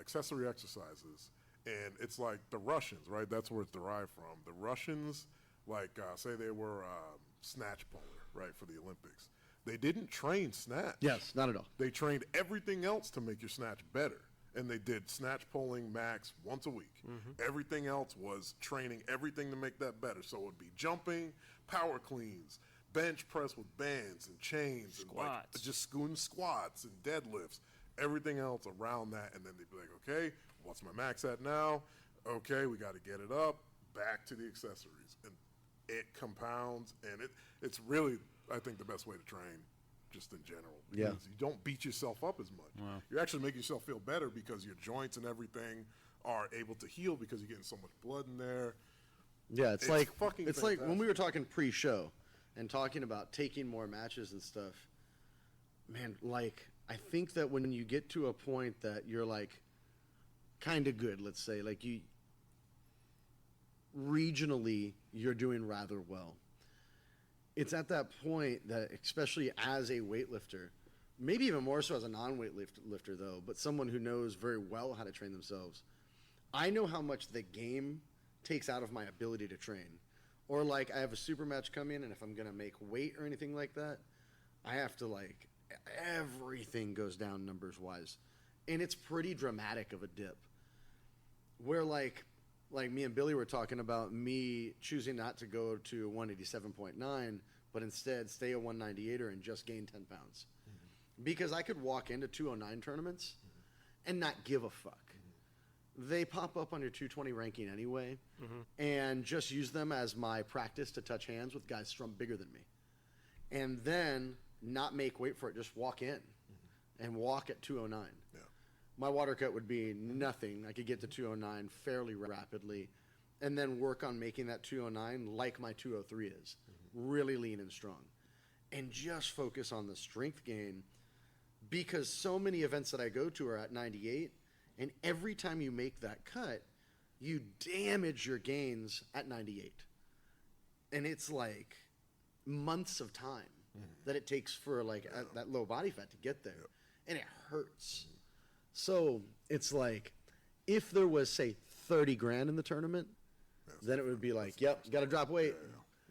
Speaker 3: accessory exercises, and it's like the Russians, right? That's where it's derived from. The Russians, like say they were snatch puller, right, for the Olympics. They didn't train snatch.
Speaker 1: Yes, not at all.
Speaker 3: They trained everything else to make your snatch better. And they did snatch pulling max once a week. Everything else was training everything to make that better. So it would be jumping, power cleans, bench press with bands and chains, and like
Speaker 4: Squats.
Speaker 3: just scooting squats and deadlifts, everything else around that. And then they'd be like, okay, what's my max at now? Okay, we got to get it up, back to the accessories. And it compounds, and it's really, I think, the best way to train just in general.
Speaker 1: Yeah.
Speaker 3: Because you don't beat yourself up as much. You actually make yourself feel better because your joints and everything are able to heal because you're getting so much blood in there.
Speaker 1: Yeah, it's
Speaker 3: It's
Speaker 1: like
Speaker 3: fucking
Speaker 1: it's like when
Speaker 3: fantastic.
Speaker 1: we were talking pre-show and talking about taking more matches and stuff. Man, like I think that when you get to a point that you're like kind of good, let's say, like you regionally you're doing rather well. It's at that point that, especially as a weightlifter, maybe even more so as a non-weightlifter though, but someone who knows very well how to train themselves, I know how much the game takes out of my ability to train. Or like I have a super match coming, and if I'm gonna make weight or anything like that, I have to like everything goes down numbers wise, and it's pretty dramatic of a dip. Where like me and Billy were talking about me choosing not to go to 187.9, but instead stay a 198er and just gain 10 pounds, because I could walk into 209 tournaments and not give a fuck. They pop up on your 220 ranking anyway, and just use them as my practice to touch hands with guys bigger than me. and then not make weight for it, just walk in and walk at 209.
Speaker 3: Yeah.
Speaker 1: My water cut would be nothing. I could get to 209 fairly rapidly and then work on making that 209 like my 203 is, really lean and strong, and just focus on the strength gain, because so many events that I go to are at 98, and every time you make that cut, you damage your gains at 98. And it's like months of time that it takes for like that low body fat to get there. And it hurts. So it's like, if there was, say, 30 grand in the tournament, then it would be like, yep, got to drop weight.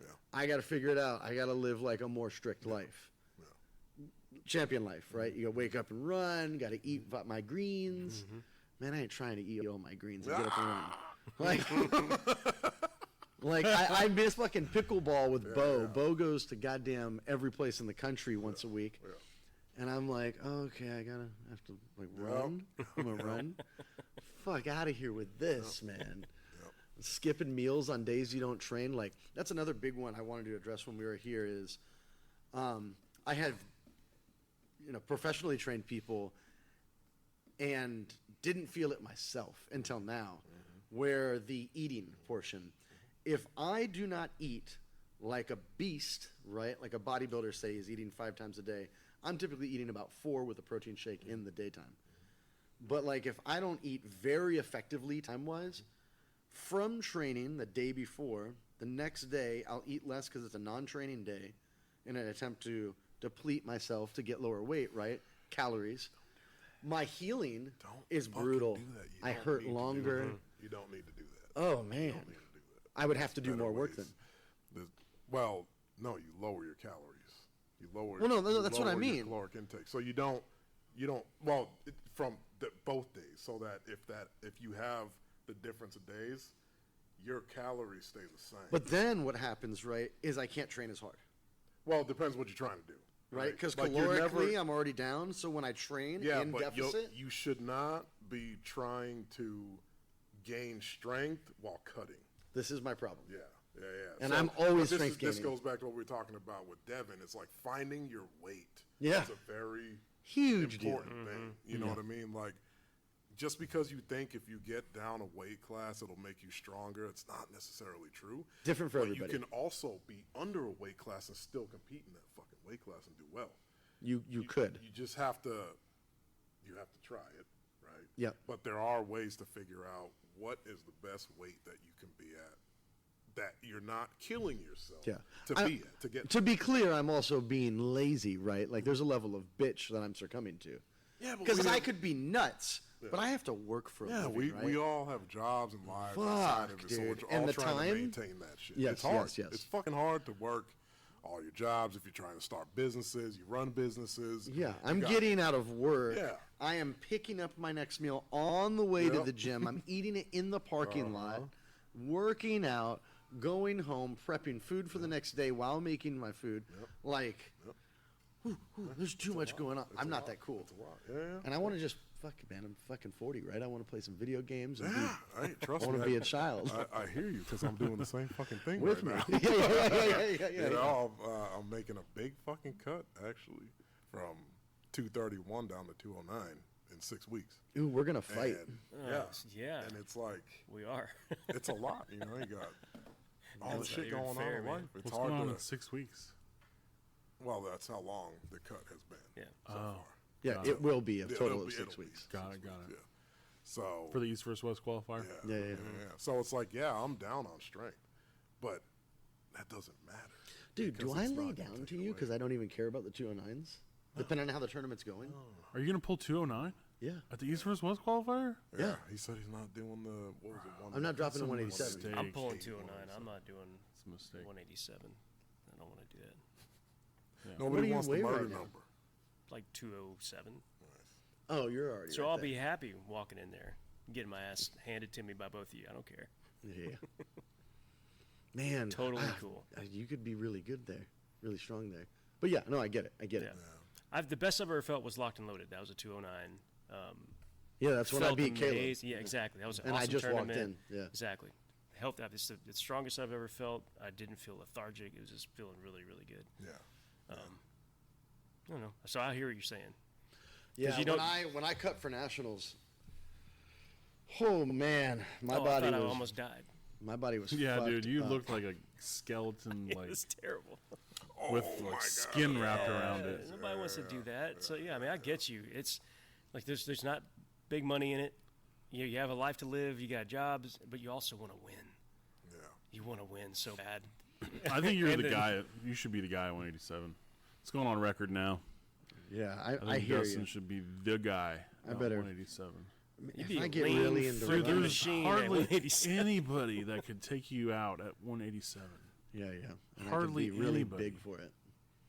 Speaker 3: Yeah.
Speaker 1: I got to figure it out. I got to live like a more strict life. Champion life, right? You got to wake up and run, got to eat my greens. Man, I ain't trying to eat all my greens and get up and run. Like, I miss fucking pickleball with Bo. Bo goes to goddamn every place in the country once a week. And I'm like, okay, I have to like run. I'm gonna run. Fuck out of here with this, man. Skipping meals on days you don't train. Like, that's another big one I wanted to address when we were here is, I had, professionally trained people and didn't feel it myself until now, where the eating portion, if I do not eat like a beast, right, like a bodybuilder, say, is eating 5 times a day, I'm typically eating about 4 with a protein shake in the daytime. But like, if I don't eat very effectively time-wise, from training the day before, the next day I'll eat less because it's a non-training day in an attempt to deplete myself to get lower weight, right? Calories. My healing is brutal. I hurt longer.
Speaker 3: You don't need to do that.
Speaker 1: Oh, man.
Speaker 3: You don't need to do that.
Speaker 1: I would have to do
Speaker 3: Better
Speaker 1: more work
Speaker 3: ways.
Speaker 1: then.
Speaker 3: Well, no, you lower your calories. You lower.
Speaker 1: Well, no, that's what I
Speaker 3: lower
Speaker 1: mean.
Speaker 3: your caloric intake. So you don't. Well, from both days, so that if you have the difference of days, your calories stay the same.
Speaker 1: But then what happens, right, is I can't train as hard.
Speaker 3: Well, it depends what you're trying to do.
Speaker 1: Right? Because
Speaker 3: Like, you're
Speaker 1: calorically, I'm already down. So when I train in deficit.
Speaker 3: You should not be trying to gain strength while cutting.
Speaker 1: This is my problem.
Speaker 3: Yeah.
Speaker 1: And I'm always
Speaker 3: this
Speaker 1: strength
Speaker 3: This
Speaker 1: gaining.
Speaker 3: goes back to what we were talking about with Devin. It's like finding your weight.
Speaker 1: Yeah.
Speaker 3: It's a very
Speaker 1: Huge deal.
Speaker 3: important thing. You know what I mean? Like, just because you think if you get down a weight class, it'll make you stronger, it's not necessarily true.
Speaker 1: Different for
Speaker 3: but
Speaker 1: everybody.
Speaker 3: You can also be under a weight class and still compete in that fucking weight class and do well.
Speaker 1: You could.
Speaker 3: You just have to try it, right?
Speaker 1: Yeah.
Speaker 3: But there are ways to figure out what is the best weight that you can be at, that you're not killing yourself
Speaker 1: To be clear, I'm also being lazy, right? Like, there's a level of bitch that I'm succumbing to.
Speaker 3: Yeah,
Speaker 1: Because I could be nuts, but I have to work for a
Speaker 3: Yeah,
Speaker 1: living, right?
Speaker 3: we all have jobs and lives outside of it, so we're
Speaker 1: dude.
Speaker 3: all
Speaker 1: And the
Speaker 3: trying
Speaker 1: time?
Speaker 3: to maintain that shit.
Speaker 1: Yes,
Speaker 3: it's hard.
Speaker 1: yes.
Speaker 3: It's fucking hard to work all your jobs if you're trying to start businesses, you run businesses.
Speaker 1: Yeah,
Speaker 3: you
Speaker 1: I'm
Speaker 3: got-
Speaker 1: getting out of work.
Speaker 3: Yeah.
Speaker 1: I am picking up my next meal on the way to the gym. I'm eating it in the parking lot, working out, going home, prepping food for the next day while making my food. Like, there's too much going on. I'm not that cool.
Speaker 3: It's a lot. Yeah.
Speaker 1: And I want to just, I'm fucking 40, right? I want to play some video games. And
Speaker 3: Hey, trust
Speaker 1: I
Speaker 3: me.
Speaker 1: want to be a child.
Speaker 3: I hear you because I'm doing the same fucking thing
Speaker 1: With
Speaker 3: right
Speaker 1: me.
Speaker 3: now.
Speaker 1: yeah.
Speaker 3: You know, I'm making a big fucking cut actually from 231 down to 209 in 6 weeks.
Speaker 1: Ooh, we're going to fight.
Speaker 3: And,
Speaker 4: yeah.
Speaker 3: And it's like
Speaker 4: We are.
Speaker 3: it's a lot. You know, you got all the
Speaker 4: That's
Speaker 3: shit
Speaker 4: not even
Speaker 3: going
Speaker 4: fair,
Speaker 3: on in
Speaker 4: man.
Speaker 3: life. It's
Speaker 2: What's
Speaker 3: hard
Speaker 2: going on
Speaker 3: to.
Speaker 2: in 6 weeks?
Speaker 3: Well, that's how long the cut has been.
Speaker 4: Yeah.
Speaker 3: So far.
Speaker 1: Yeah,
Speaker 2: Got
Speaker 1: it will be a
Speaker 3: It'll
Speaker 1: total
Speaker 3: be-
Speaker 1: of 6
Speaker 3: it'll be
Speaker 1: weeks.
Speaker 2: Got it.
Speaker 3: Yeah. So
Speaker 2: For the East vs. West qualifier?
Speaker 3: yeah.
Speaker 1: Yeah.
Speaker 3: So it's like, yeah, I'm down on strength, but that doesn't matter.
Speaker 1: Dude, do
Speaker 3: because
Speaker 1: I
Speaker 3: it's
Speaker 1: lay
Speaker 3: not gonna
Speaker 1: down
Speaker 3: take
Speaker 1: to you
Speaker 3: away.
Speaker 1: because I don't even care about the 209s? Depending on how the tournament's going?
Speaker 2: Are you going to pull 209
Speaker 1: Yeah.
Speaker 2: at the East vs. West qualifier?
Speaker 1: Yeah.
Speaker 3: He said he's not doing the what was it?
Speaker 1: I'm not dropping to
Speaker 2: Some
Speaker 1: 187.
Speaker 2: mistake.
Speaker 4: I'm pulling 209. I'm not doing
Speaker 2: It's a mistake.
Speaker 4: 187. I don't want to do that.
Speaker 1: What
Speaker 3: Nobody
Speaker 1: do you
Speaker 3: wants the
Speaker 1: weigh
Speaker 3: murder
Speaker 1: right now?
Speaker 3: number.
Speaker 4: Like 207.
Speaker 1: Oh, you're already
Speaker 4: So
Speaker 1: right
Speaker 4: I'll
Speaker 1: there.
Speaker 4: be happy walking in there, getting my ass handed to me by both of you. I don't care.
Speaker 1: Yeah. Man.
Speaker 4: Totally cool.
Speaker 1: You could be really good there. Really strong there. But yeah, no, I get it.
Speaker 4: Yeah. The best I've ever felt was locked and loaded. That was a 209.
Speaker 1: Yeah, that's when I
Speaker 4: Felt
Speaker 1: beat Caleb.
Speaker 4: amazing. Yeah, exactly. That was an
Speaker 1: And I
Speaker 4: awesome
Speaker 1: just walked
Speaker 4: tournament.
Speaker 1: in, yeah.
Speaker 4: Exactly. It's the strongest I've ever felt. I didn't feel lethargic. It was just feeling really, really good.
Speaker 3: Yeah.
Speaker 4: I don't know. So I hear what you're saying.
Speaker 1: Yeah,
Speaker 4: you
Speaker 1: when I cut for nationals, oh man, my
Speaker 4: I
Speaker 1: body
Speaker 4: thought I
Speaker 1: was
Speaker 4: almost died.
Speaker 1: my body was
Speaker 2: Yeah,
Speaker 1: fucked
Speaker 2: dude, you
Speaker 1: up.
Speaker 2: looked like a skeleton,
Speaker 4: It
Speaker 2: like
Speaker 4: was terrible.
Speaker 2: with
Speaker 3: Oh my
Speaker 2: like
Speaker 3: God.
Speaker 2: skin wrapped around
Speaker 4: Yeah,
Speaker 2: it.
Speaker 4: nobody wants to do that. So yeah, I mean, I get you. It's like there's not big money in it. You have a life to live. You got jobs, but you also want to win.
Speaker 3: Yeah.
Speaker 4: You want to win so bad.
Speaker 2: I think you're
Speaker 4: And
Speaker 2: the
Speaker 4: then-
Speaker 2: guy. You should be the guy at 187. It's going on record now.
Speaker 1: Yeah,
Speaker 2: I think
Speaker 1: I hear
Speaker 2: Dustin
Speaker 1: you.
Speaker 2: should be the guy
Speaker 1: I
Speaker 2: at
Speaker 1: better-
Speaker 2: 187.
Speaker 1: If
Speaker 4: be
Speaker 1: I
Speaker 4: a
Speaker 1: get
Speaker 4: lean,
Speaker 1: really into
Speaker 4: fruit
Speaker 2: Dude,
Speaker 1: running,
Speaker 2: there's
Speaker 4: machine at
Speaker 2: hardly
Speaker 4: 187.
Speaker 2: anybody that could take you out at 187.
Speaker 1: yeah, and
Speaker 2: hardly
Speaker 1: I could be really
Speaker 2: anybody.
Speaker 1: big for it.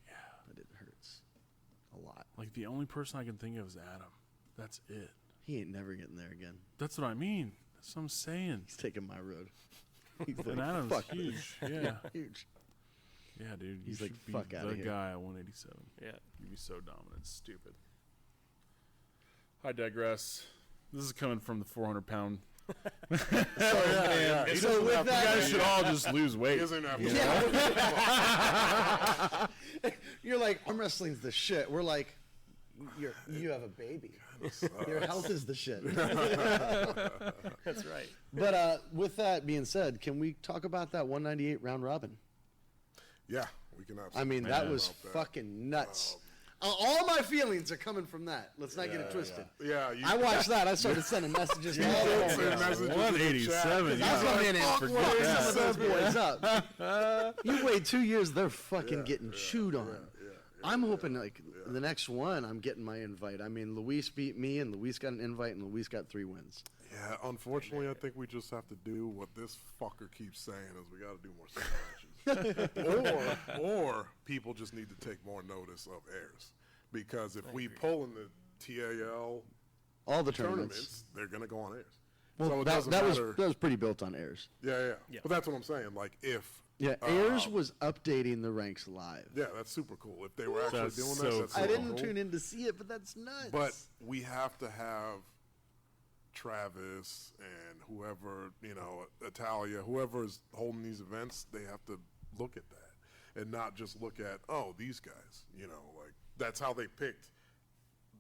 Speaker 1: Yeah, but it hurts a lot.
Speaker 2: Like the only person I can think of is Adam. That's it.
Speaker 1: He ain't never getting there again.
Speaker 2: That's what I mean. That's what I'm saying.
Speaker 1: He's taking my road. He's
Speaker 2: And Adam's
Speaker 1: fuck
Speaker 2: huge.
Speaker 1: this.
Speaker 2: Yeah.
Speaker 1: Huge.
Speaker 2: Yeah, dude.
Speaker 1: He's
Speaker 2: you
Speaker 1: like,
Speaker 2: should be
Speaker 1: "Fuck outta
Speaker 2: the
Speaker 1: here."
Speaker 2: guy at 187.
Speaker 4: Yeah.
Speaker 2: You'd be so dominant. It's stupid. I digress. This is coming from the 400-pound.
Speaker 3: He
Speaker 1: So
Speaker 3: doesn't
Speaker 1: with
Speaker 3: have to
Speaker 2: You
Speaker 1: that,
Speaker 2: guys should all just lose
Speaker 3: He
Speaker 2: weight.
Speaker 3: doesn't have to.
Speaker 1: you're like, arm wrestling's the shit. We're like, you have a baby. Your health is the shit.
Speaker 4: That's right.
Speaker 1: But with that being said, can we talk about that 198 round robin?
Speaker 3: Yeah, we can absolutely.
Speaker 1: I mean,
Speaker 2: Yeah.
Speaker 1: that was
Speaker 3: About that.
Speaker 1: fucking nuts. All my feelings are coming from that. Let's not get it twisted.
Speaker 3: Yeah, you,
Speaker 1: I watched that. I started sending messages. to all
Speaker 3: did
Speaker 1: of
Speaker 3: send
Speaker 1: them.
Speaker 3: messages in the
Speaker 2: 187.
Speaker 3: chat.
Speaker 1: I was
Speaker 2: Yeah.
Speaker 1: going in and
Speaker 3: Fuck
Speaker 1: fuck
Speaker 3: that.
Speaker 1: some of those boys up. You wait 2 years, they're fucking getting chewed on. I'm hoping like the next one, I'm getting my invite. I mean, Luis beat me, and Luis got an invite, and Luis got 3 wins.
Speaker 3: Yeah, unfortunately, I think we just have to do what this fucker keeps saying: is we got to do more matches, or people just need to take more notice of airs, because if we pull in the TAL
Speaker 1: All the
Speaker 3: tournaments,
Speaker 1: tournaments.
Speaker 3: they're gonna go on airs.
Speaker 1: Well,
Speaker 3: so it
Speaker 1: that
Speaker 3: doesn't
Speaker 1: was
Speaker 3: matter.
Speaker 1: that was pretty built on airs.
Speaker 3: Yeah.
Speaker 4: Yeah.
Speaker 3: But that's what I'm saying. Like if
Speaker 1: Yeah, airs was updating the ranks live.
Speaker 3: yeah, that's super cool. If they were actually
Speaker 2: That's
Speaker 3: doing
Speaker 2: so
Speaker 3: that's
Speaker 2: cool.
Speaker 1: I
Speaker 3: super
Speaker 1: didn't
Speaker 3: cool.
Speaker 1: tune in to see it, but that's nuts.
Speaker 3: But we have to have Travis and whoever, Italia, whoever's holding these events, they have to look at that and not just look at, oh, these guys, like that's how they picked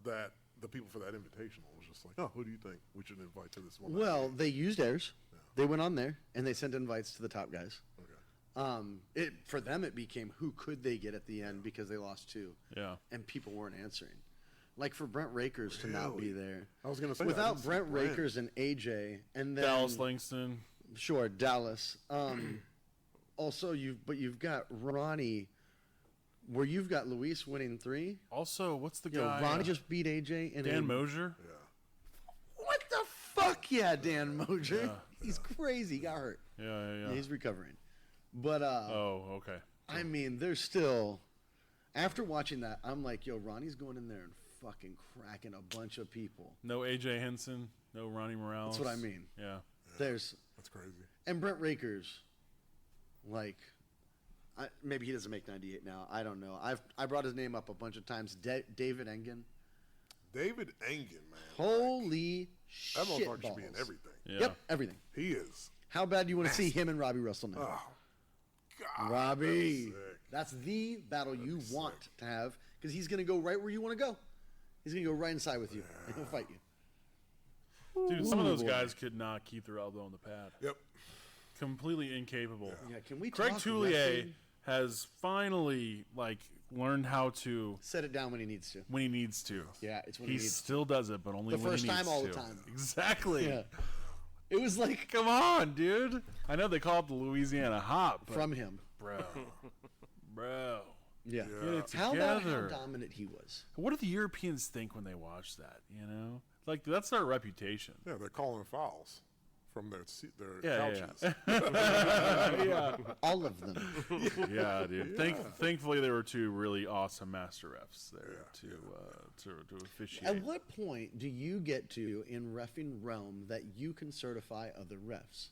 Speaker 3: that the people for that invitational. It was just like, oh, who do you think we should invite to this one?
Speaker 1: well, they used airs. They went on there and they sent invites to the top guys.
Speaker 3: Okay.
Speaker 1: For them, it became who could they get at the end because they lost 2,
Speaker 2: Yeah.
Speaker 1: and people weren't answering. Like for Brent Rakers to not be
Speaker 3: Really?
Speaker 1: there.
Speaker 3: I was gonna say I
Speaker 1: Without
Speaker 3: didn't see
Speaker 1: Brent
Speaker 3: Brent.
Speaker 1: Rakers and AJ, and then
Speaker 2: Dallas Langston.
Speaker 1: Sure, Dallas. Also, you've got Ronnie, where you've got Luis winning 3.
Speaker 2: Also, what's the
Speaker 1: You know,
Speaker 2: guy?
Speaker 1: Ronnie just beat AJ in
Speaker 2: Dan
Speaker 1: a,
Speaker 2: Mosier.
Speaker 1: What the fuck? Yeah, Dan Mosier. He's crazy. He got hurt.
Speaker 2: Yeah.
Speaker 1: He's recovering. But
Speaker 2: Oh, okay.
Speaker 1: I mean, there's still. After watching that, I'm like, yo, Ronnie's going in there and fucking cracking a bunch of people.
Speaker 2: No AJ Henson. No Ronnie Morales.
Speaker 1: That's what I mean.
Speaker 2: Yeah.
Speaker 1: There's
Speaker 3: That's crazy.
Speaker 1: and Brent Rakers, like, maybe he doesn't make 98 now. I don't know. I brought his name up a bunch of times. David Engen.
Speaker 3: David Engen, man.
Speaker 1: Holy
Speaker 3: That
Speaker 1: shit
Speaker 3: motherfucker should be in
Speaker 1: balls.
Speaker 3: everything.
Speaker 2: Yeah.
Speaker 1: Yep, everything.
Speaker 3: He is.
Speaker 1: How bad do you want to see him and Robbie Russell now?
Speaker 3: Oh, God.
Speaker 1: Robbie,
Speaker 3: that's sick.
Speaker 1: that's the battle you want to have because he's going to go right where you want to go. He's going to go right inside with you and he'll fight you.
Speaker 2: Dude, some of those
Speaker 1: boy.
Speaker 2: guys could not keep their elbow on the pad.
Speaker 3: Yep.
Speaker 2: Completely incapable.
Speaker 1: Yeah, can we
Speaker 2: Craig
Speaker 1: talk
Speaker 2: Toulier
Speaker 1: wrestling?
Speaker 2: has finally learned how to
Speaker 1: Set it down when he needs to.
Speaker 2: when he needs to.
Speaker 1: Yeah, it's when
Speaker 2: he
Speaker 1: he needs
Speaker 2: still does it, but only
Speaker 1: The
Speaker 2: when
Speaker 1: first
Speaker 2: he needs
Speaker 1: time, all the
Speaker 2: to.
Speaker 1: time.
Speaker 2: Exactly.
Speaker 1: Yeah. It was like
Speaker 2: Come on, dude. I know they call it the Louisiana Hop, but
Speaker 1: from him.
Speaker 2: bro.
Speaker 1: Yeah.
Speaker 2: Get it
Speaker 1: How about how
Speaker 2: together.
Speaker 1: dominant he was?
Speaker 2: What do the Europeans think when they watch that? You know, like that's their reputation.
Speaker 3: Yeah, they're calling fouls from their
Speaker 2: Yeah,
Speaker 3: couches.
Speaker 2: yeah.
Speaker 1: All of them.
Speaker 2: Yeah, dude. Thankfully, there were 2 really awesome master refs there to officiate.
Speaker 1: At what point do you get to in reffing realm that you can certify other refs?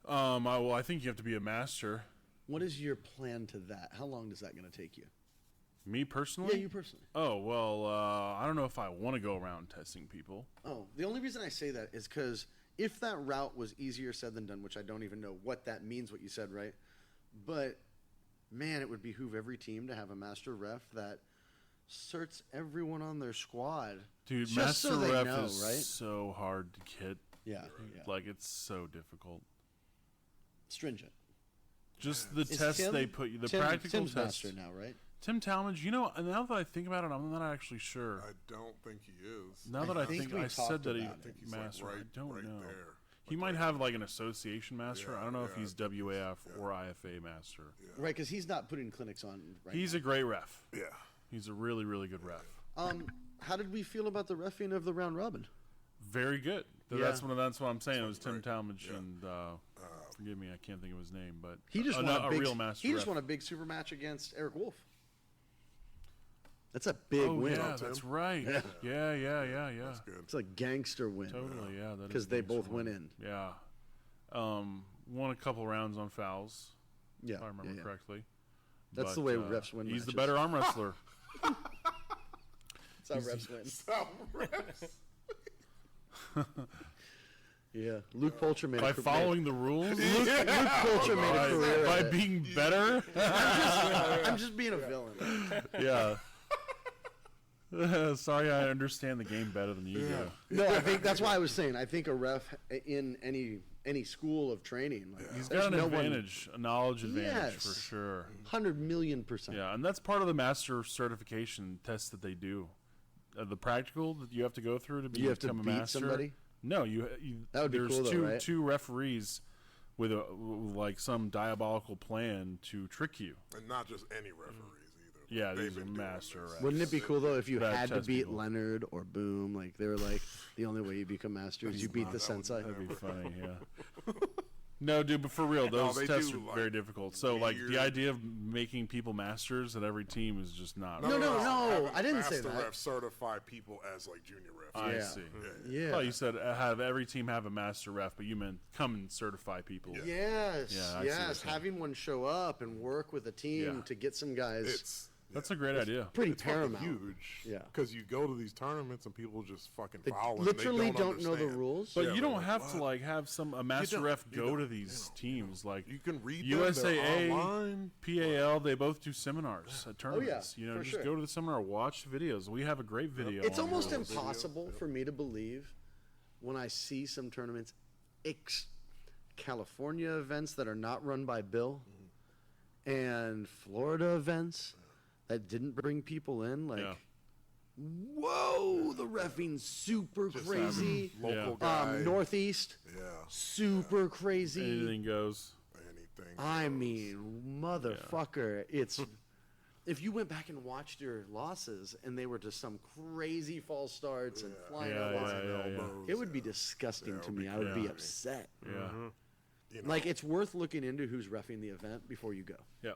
Speaker 2: I think you have to be a master.
Speaker 1: What is your plan to that? How long is that going to take you?
Speaker 2: Me personally?
Speaker 1: Yeah, you personally.
Speaker 2: Oh, well, I don't know if I want to go around testing people.
Speaker 1: Oh, the only reason I say that is because if that route was easier said than done, which I don't even know what that means, what you said, right? But man, it would behoove every team to have a master ref that certs everyone on their squad.
Speaker 2: Dude,
Speaker 1: just
Speaker 2: master
Speaker 1: so they
Speaker 2: ref
Speaker 1: know,
Speaker 2: is
Speaker 1: right?
Speaker 2: so hard to get.
Speaker 1: Yeah,
Speaker 2: Like, it's so difficult.
Speaker 1: stringent.
Speaker 2: Just the
Speaker 1: Is
Speaker 2: tests
Speaker 1: Tim-
Speaker 2: they put you, the
Speaker 1: Tim-
Speaker 2: practical
Speaker 1: Tim's
Speaker 2: tests.
Speaker 1: master now, right?
Speaker 2: Tim Talmadge, now that I think about it, I'm not actually sure.
Speaker 3: I don't think he is.
Speaker 2: Now that I
Speaker 1: think
Speaker 2: think
Speaker 1: we
Speaker 2: I said
Speaker 1: talked
Speaker 2: that he
Speaker 1: about it.
Speaker 3: I think he's
Speaker 2: master,
Speaker 3: like
Speaker 2: I don't
Speaker 3: right
Speaker 2: know.
Speaker 3: there.
Speaker 2: He might have like an association master.
Speaker 3: Yeah,
Speaker 2: I don't know if
Speaker 3: yeah,
Speaker 2: he's
Speaker 3: I think
Speaker 2: WAF or IFA master.
Speaker 1: Right, because he's not putting clinics on right
Speaker 2: He's
Speaker 1: now.
Speaker 2: a great ref.
Speaker 3: Yeah.
Speaker 2: He's a really, really good ref.
Speaker 1: How did we feel about the reffing of the round robin?
Speaker 2: Very good.
Speaker 1: Yeah.
Speaker 2: That's what I'm saying. It was Tim
Speaker 3: right.
Speaker 2: Talmadge and forgive me, I can't think of his name, but
Speaker 1: He just
Speaker 2: a,
Speaker 1: won a big,
Speaker 2: real master.
Speaker 1: He just
Speaker 2: ref.
Speaker 1: won a big super match against Eric Wolf. That's a big
Speaker 2: Oh
Speaker 1: win.
Speaker 2: yeah, that's right. Yeah.
Speaker 3: That's good.
Speaker 1: It's a gangster win.
Speaker 2: Totally, yeah. that is
Speaker 1: Because they
Speaker 2: gangster
Speaker 1: both
Speaker 2: win.
Speaker 1: went in.
Speaker 2: Yeah. Won a couple rounds on fouls,
Speaker 1: Yeah,
Speaker 2: if I remember
Speaker 1: yeah.
Speaker 2: correctly.
Speaker 1: That's
Speaker 2: But,
Speaker 1: the way refs win
Speaker 2: He's the
Speaker 1: matches.
Speaker 2: better arm wrestler.
Speaker 1: That's how refs win.
Speaker 3: So, refs.
Speaker 1: Yeah, Luke Polcher made
Speaker 2: By
Speaker 1: a
Speaker 2: following the rules?
Speaker 1: Luke Polcher made a career
Speaker 2: By
Speaker 1: at it.
Speaker 2: being better?
Speaker 1: I'm just being a villain.
Speaker 2: Yeah. Sorry, I understand the game better than you do.
Speaker 1: No, I think that's why I was saying. I think a ref in any school of training, like,
Speaker 2: He's
Speaker 1: there's
Speaker 2: got an
Speaker 1: no one-
Speaker 2: advantage, a knowledge advantage for
Speaker 1: Yes.
Speaker 2: sure.
Speaker 1: 100,000,000%.
Speaker 2: Yeah, and that's part of the master certification test that they do. The practical that you have to go through to
Speaker 1: You have to
Speaker 2: become a
Speaker 1: beat
Speaker 2: master.
Speaker 1: somebody?
Speaker 2: No, you
Speaker 1: That would be
Speaker 2: there's
Speaker 1: cool, though, right?
Speaker 2: two referees with like some diabolical plan to trick you.
Speaker 3: And not just any referees either.
Speaker 2: Yeah,
Speaker 3: They've
Speaker 2: these are
Speaker 3: been doing
Speaker 2: master
Speaker 3: this.
Speaker 2: refs.
Speaker 1: Wouldn't it be cool though if you
Speaker 2: Bad
Speaker 1: had to
Speaker 2: test
Speaker 1: beat
Speaker 2: people.
Speaker 1: Leonard or Boom? Like they were like the only way you become master is you beat the sensei.
Speaker 2: That'd be funny, yeah. No, dude, but for real, those
Speaker 3: they
Speaker 2: tests
Speaker 3: do,
Speaker 2: are
Speaker 3: like,
Speaker 2: very difficult. So, like, the
Speaker 3: weird-
Speaker 2: idea of making people masters at every team is just not.
Speaker 1: No,
Speaker 3: Having
Speaker 1: I didn't say
Speaker 3: master
Speaker 1: that.
Speaker 3: refs certify people as like junior refs.
Speaker 2: I
Speaker 1: Yeah.
Speaker 2: see.
Speaker 1: Yeah.
Speaker 2: Oh, you said have every team have a master ref, but you meant come and certify people.
Speaker 1: Yes,
Speaker 2: Yeah, I see what you're
Speaker 1: yes.
Speaker 2: saying.
Speaker 1: Having one show up and work with a team
Speaker 2: Yeah.
Speaker 1: to get some guys
Speaker 3: It's
Speaker 2: That's a great idea.
Speaker 1: pretty
Speaker 3: it's fucking
Speaker 1: paramount.
Speaker 3: huge.
Speaker 1: Yeah.
Speaker 3: Because you go to these tournaments and people just fucking
Speaker 1: They
Speaker 3: foul. and
Speaker 1: literally
Speaker 3: they
Speaker 1: don't know the
Speaker 3: understand.
Speaker 1: rules.
Speaker 2: But
Speaker 3: Yeah,
Speaker 2: you
Speaker 3: they're
Speaker 2: don't
Speaker 3: like,
Speaker 2: have to
Speaker 3: "What?"
Speaker 2: like have a master
Speaker 3: don't,
Speaker 2: ref
Speaker 3: you
Speaker 2: go
Speaker 3: don't,
Speaker 2: to these teams. Like
Speaker 3: You can read them, they're
Speaker 2: USAA,
Speaker 3: online.
Speaker 2: PAL, they both do seminars at tournaments. You know,
Speaker 1: for
Speaker 2: just
Speaker 1: sure.
Speaker 2: go to the seminar, watch videos. We have a great video.
Speaker 1: It's
Speaker 2: on
Speaker 1: almost
Speaker 2: those.
Speaker 1: impossible for me to believe when I see some tournaments, California events that are not run by Bill, and Florida events that didn't bring people in. Like,
Speaker 2: Yeah.
Speaker 1: whoa, the reffing's super crazy.
Speaker 3: Local guy.
Speaker 1: Northeast,
Speaker 3: Yeah.
Speaker 1: super crazy.
Speaker 2: Anything goes.
Speaker 3: Anything.
Speaker 1: I
Speaker 3: goes.
Speaker 1: mean, motherfucker, it's. If you went back and watched your losses and they were just some crazy false starts and flying
Speaker 2: Yeah,
Speaker 1: elbows,
Speaker 2: yeah, yeah, yeah.
Speaker 3: elbows,
Speaker 1: it would be disgusting to me. I would be
Speaker 2: Yeah.
Speaker 1: upset.
Speaker 2: Yeah.
Speaker 3: You know,
Speaker 1: Like, it's worth looking into who's reffing the event before you go.
Speaker 2: Yeah.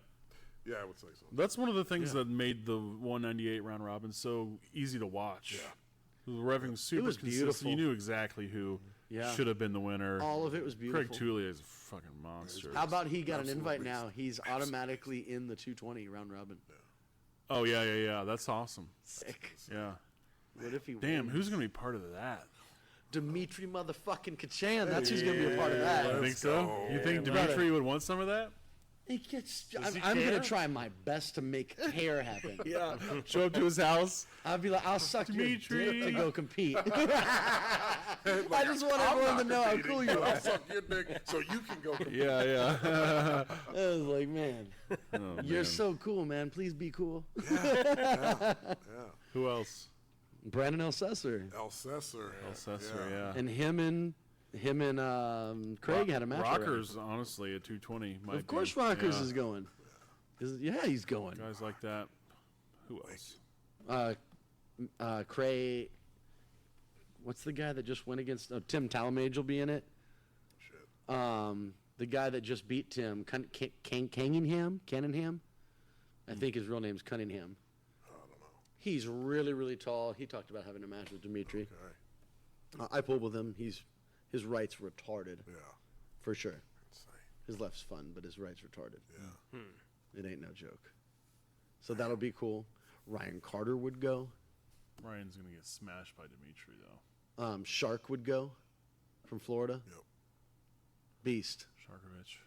Speaker 3: yeah, I would say so.
Speaker 2: That's one of the things that made the 198 round robin so easy to watch.
Speaker 3: Yeah.
Speaker 2: The reffing was super
Speaker 1: was
Speaker 2: consistent.
Speaker 1: beautiful.
Speaker 2: You knew exactly who
Speaker 1: Yeah.
Speaker 2: should have been the winner.
Speaker 1: All of it was
Speaker 2: Craig
Speaker 1: beautiful.
Speaker 2: Tullier is a fucking monster.
Speaker 1: How about he got an
Speaker 3: Absolute
Speaker 1: invite
Speaker 3: beast.
Speaker 1: now? He's automatically in the 220 round robin.
Speaker 2: Oh yeah. That's awesome.
Speaker 1: Sick.
Speaker 2: Yeah.
Speaker 1: What if he
Speaker 2: Damn,
Speaker 1: wins?
Speaker 2: who's gonna be part of that?
Speaker 1: Dimitri motherfucking Kachan. That's who's going to be a part of that.
Speaker 2: I think so.
Speaker 3: go.
Speaker 2: You think
Speaker 1: Brother.
Speaker 2: Dimitri would want some of that?
Speaker 1: He gets,
Speaker 2: he
Speaker 1: I'm going
Speaker 2: care?
Speaker 1: to try my best to make hair happen.
Speaker 2: Yeah. Show up to his house.
Speaker 1: I'll be like, I'll suck
Speaker 2: Dimitri.
Speaker 1: your dick to go compete. I just want everyone to know how cool you
Speaker 3: I'll
Speaker 1: are.
Speaker 3: suck your dick so you can go.
Speaker 2: Yeah.
Speaker 1: I was like, man,
Speaker 2: Oh,
Speaker 1: you're
Speaker 2: man.
Speaker 1: so cool, man. Please be cool.
Speaker 2: Who else?
Speaker 1: Brandon Elsesser.
Speaker 3: Alcessor.
Speaker 2: Alcessor, yeah.
Speaker 1: And him and Craig had a match. already.
Speaker 2: Rockers, honestly, at 220. Might
Speaker 1: Of course,
Speaker 2: be.
Speaker 1: Rockers
Speaker 2: Yeah.
Speaker 1: is going. Yeah, he's going.
Speaker 2: Guys like that. Who else?
Speaker 1: Craig. What's the guy that just went against? Oh, Tim Talmadge will be in it.
Speaker 3: Shit.
Speaker 1: The guy that just beat Tim, Cunningham. I think his real name's Cunningham.
Speaker 3: I don't know.
Speaker 1: He's really, really tall. He talked about having a match with Dimitri.
Speaker 3: Okay.
Speaker 1: I pulled with him. His right's retarded,
Speaker 3: Yeah.
Speaker 1: for sure.
Speaker 3: Insane.
Speaker 1: His left's fun, but his right's retarded.
Speaker 3: Yeah.
Speaker 1: It ain't no joke. So that'll be cool. Ryan Carter would go.
Speaker 2: Ryan's going to get smashed by Dimitri, though.
Speaker 1: Shark would go from Florida.
Speaker 3: Yep.
Speaker 1: Beast.
Speaker 2: Sharkovich.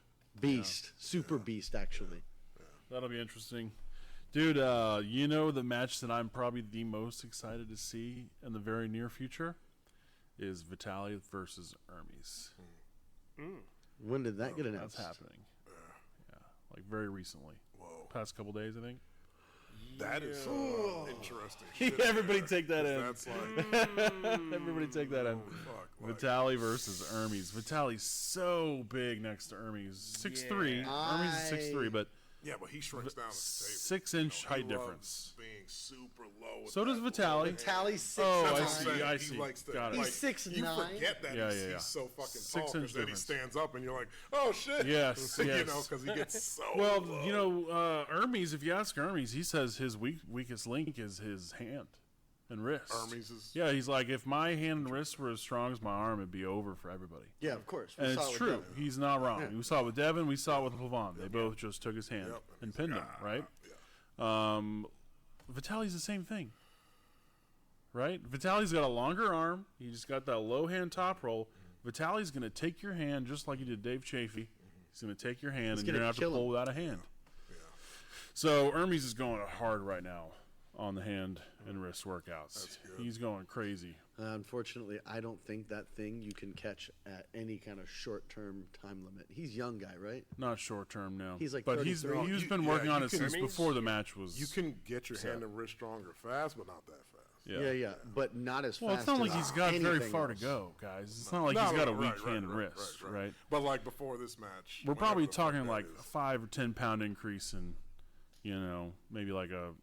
Speaker 1: Beast. Super beast, actually.
Speaker 2: That'll be interesting. Dude, you know the match that I'm probably the most excited to see in the very near future is Vitaly versus Hermes.
Speaker 1: When did that get announced?
Speaker 2: That's happening. Yeah, like very recently.
Speaker 3: Whoa.
Speaker 2: Past couple days, I think.
Speaker 3: That is interesting. Shit
Speaker 2: Everybody
Speaker 3: there.
Speaker 2: take that in.
Speaker 3: That's like,
Speaker 2: Everybody take that in.
Speaker 3: holy fuck. Like,
Speaker 2: Vitaly versus Hermes. Vitaly's so big next to Hermes. 6'3". Hermes is 6'3", but
Speaker 3: yeah, but he shrinks down at the table.
Speaker 2: 6-inch
Speaker 3: He
Speaker 2: height
Speaker 3: loves
Speaker 2: difference.
Speaker 3: Being super low. with
Speaker 2: So does
Speaker 3: that
Speaker 2: Vitaly.
Speaker 3: low
Speaker 1: Vitaly's 6'9".
Speaker 2: Oh,
Speaker 3: That's
Speaker 2: I
Speaker 3: what I'm
Speaker 2: see.
Speaker 3: saying.
Speaker 2: I
Speaker 3: He
Speaker 2: see.
Speaker 3: likes to,
Speaker 2: Got it.
Speaker 3: like,
Speaker 1: He's 6'9".
Speaker 3: You forget that
Speaker 2: Yeah,
Speaker 3: he's
Speaker 2: yeah.
Speaker 3: so fucking
Speaker 2: 6
Speaker 3: tall.
Speaker 2: inch
Speaker 3: Because then he
Speaker 2: difference.
Speaker 3: stands up and you're like, oh shit.
Speaker 2: Yes,
Speaker 3: You
Speaker 2: yes.
Speaker 3: know, because he gets so
Speaker 2: Well,
Speaker 3: low.
Speaker 2: you know, Hermes, if you ask Hermes, he says his weakest link is his hand and wrist.
Speaker 3: Hermes is.
Speaker 2: Yeah, he's like, if my hand and wrist were as strong as my arm, it'd be over for everybody.
Speaker 1: Yeah, of course. We
Speaker 2: And
Speaker 1: saw
Speaker 2: it's
Speaker 1: it with
Speaker 2: true.
Speaker 1: Devin.
Speaker 2: He's not wrong.
Speaker 1: Yeah.
Speaker 2: We saw it with Devin. We saw it with Levon. They both just took his hand
Speaker 3: Yep.
Speaker 2: and
Speaker 3: he's
Speaker 2: pinned
Speaker 3: like,
Speaker 2: him, right?
Speaker 3: Yeah.
Speaker 2: Vitaly's the same thing, right? Vitaly's got a longer arm. He just got that low hand top roll. Vitaly's going to take your hand just like he did Dave Chafee. He's going to take your hand, and you're
Speaker 1: gonna
Speaker 2: going to have to
Speaker 1: kill him.
Speaker 2: pull without a hand. So Hermes is going hard right now on the hand and wrist workouts.
Speaker 3: That's good.
Speaker 2: He's going crazy.
Speaker 1: Unfortunately, I don't think that thing you can catch at any kind of short-term time limit. He's young guy, right?
Speaker 2: Not short term now.
Speaker 1: He's like
Speaker 2: but he's
Speaker 1: 33.
Speaker 2: he's
Speaker 3: You-
Speaker 2: been
Speaker 3: yeah,
Speaker 2: working on
Speaker 3: you
Speaker 2: it
Speaker 3: can-
Speaker 2: since
Speaker 4: Hermes?
Speaker 2: before the match was.
Speaker 3: You can get your hand and wrist stronger fast, but not that fast.
Speaker 1: Yeah, but not as
Speaker 2: Well,
Speaker 1: fast.
Speaker 2: it's not like
Speaker 1: as
Speaker 2: he's got very
Speaker 1: anything
Speaker 2: far
Speaker 1: else.
Speaker 2: to go, guys. It's not like
Speaker 3: No,
Speaker 2: he's got a
Speaker 3: right,
Speaker 2: weak
Speaker 3: right,
Speaker 2: hand and
Speaker 3: right,
Speaker 2: wrist,
Speaker 3: right,
Speaker 2: right?
Speaker 3: But like before this match,
Speaker 2: We're
Speaker 3: whenever
Speaker 2: probably
Speaker 3: the fuck
Speaker 2: talking
Speaker 3: that
Speaker 2: like
Speaker 3: is.
Speaker 2: a 5 or 10 pound increase in, maybe like a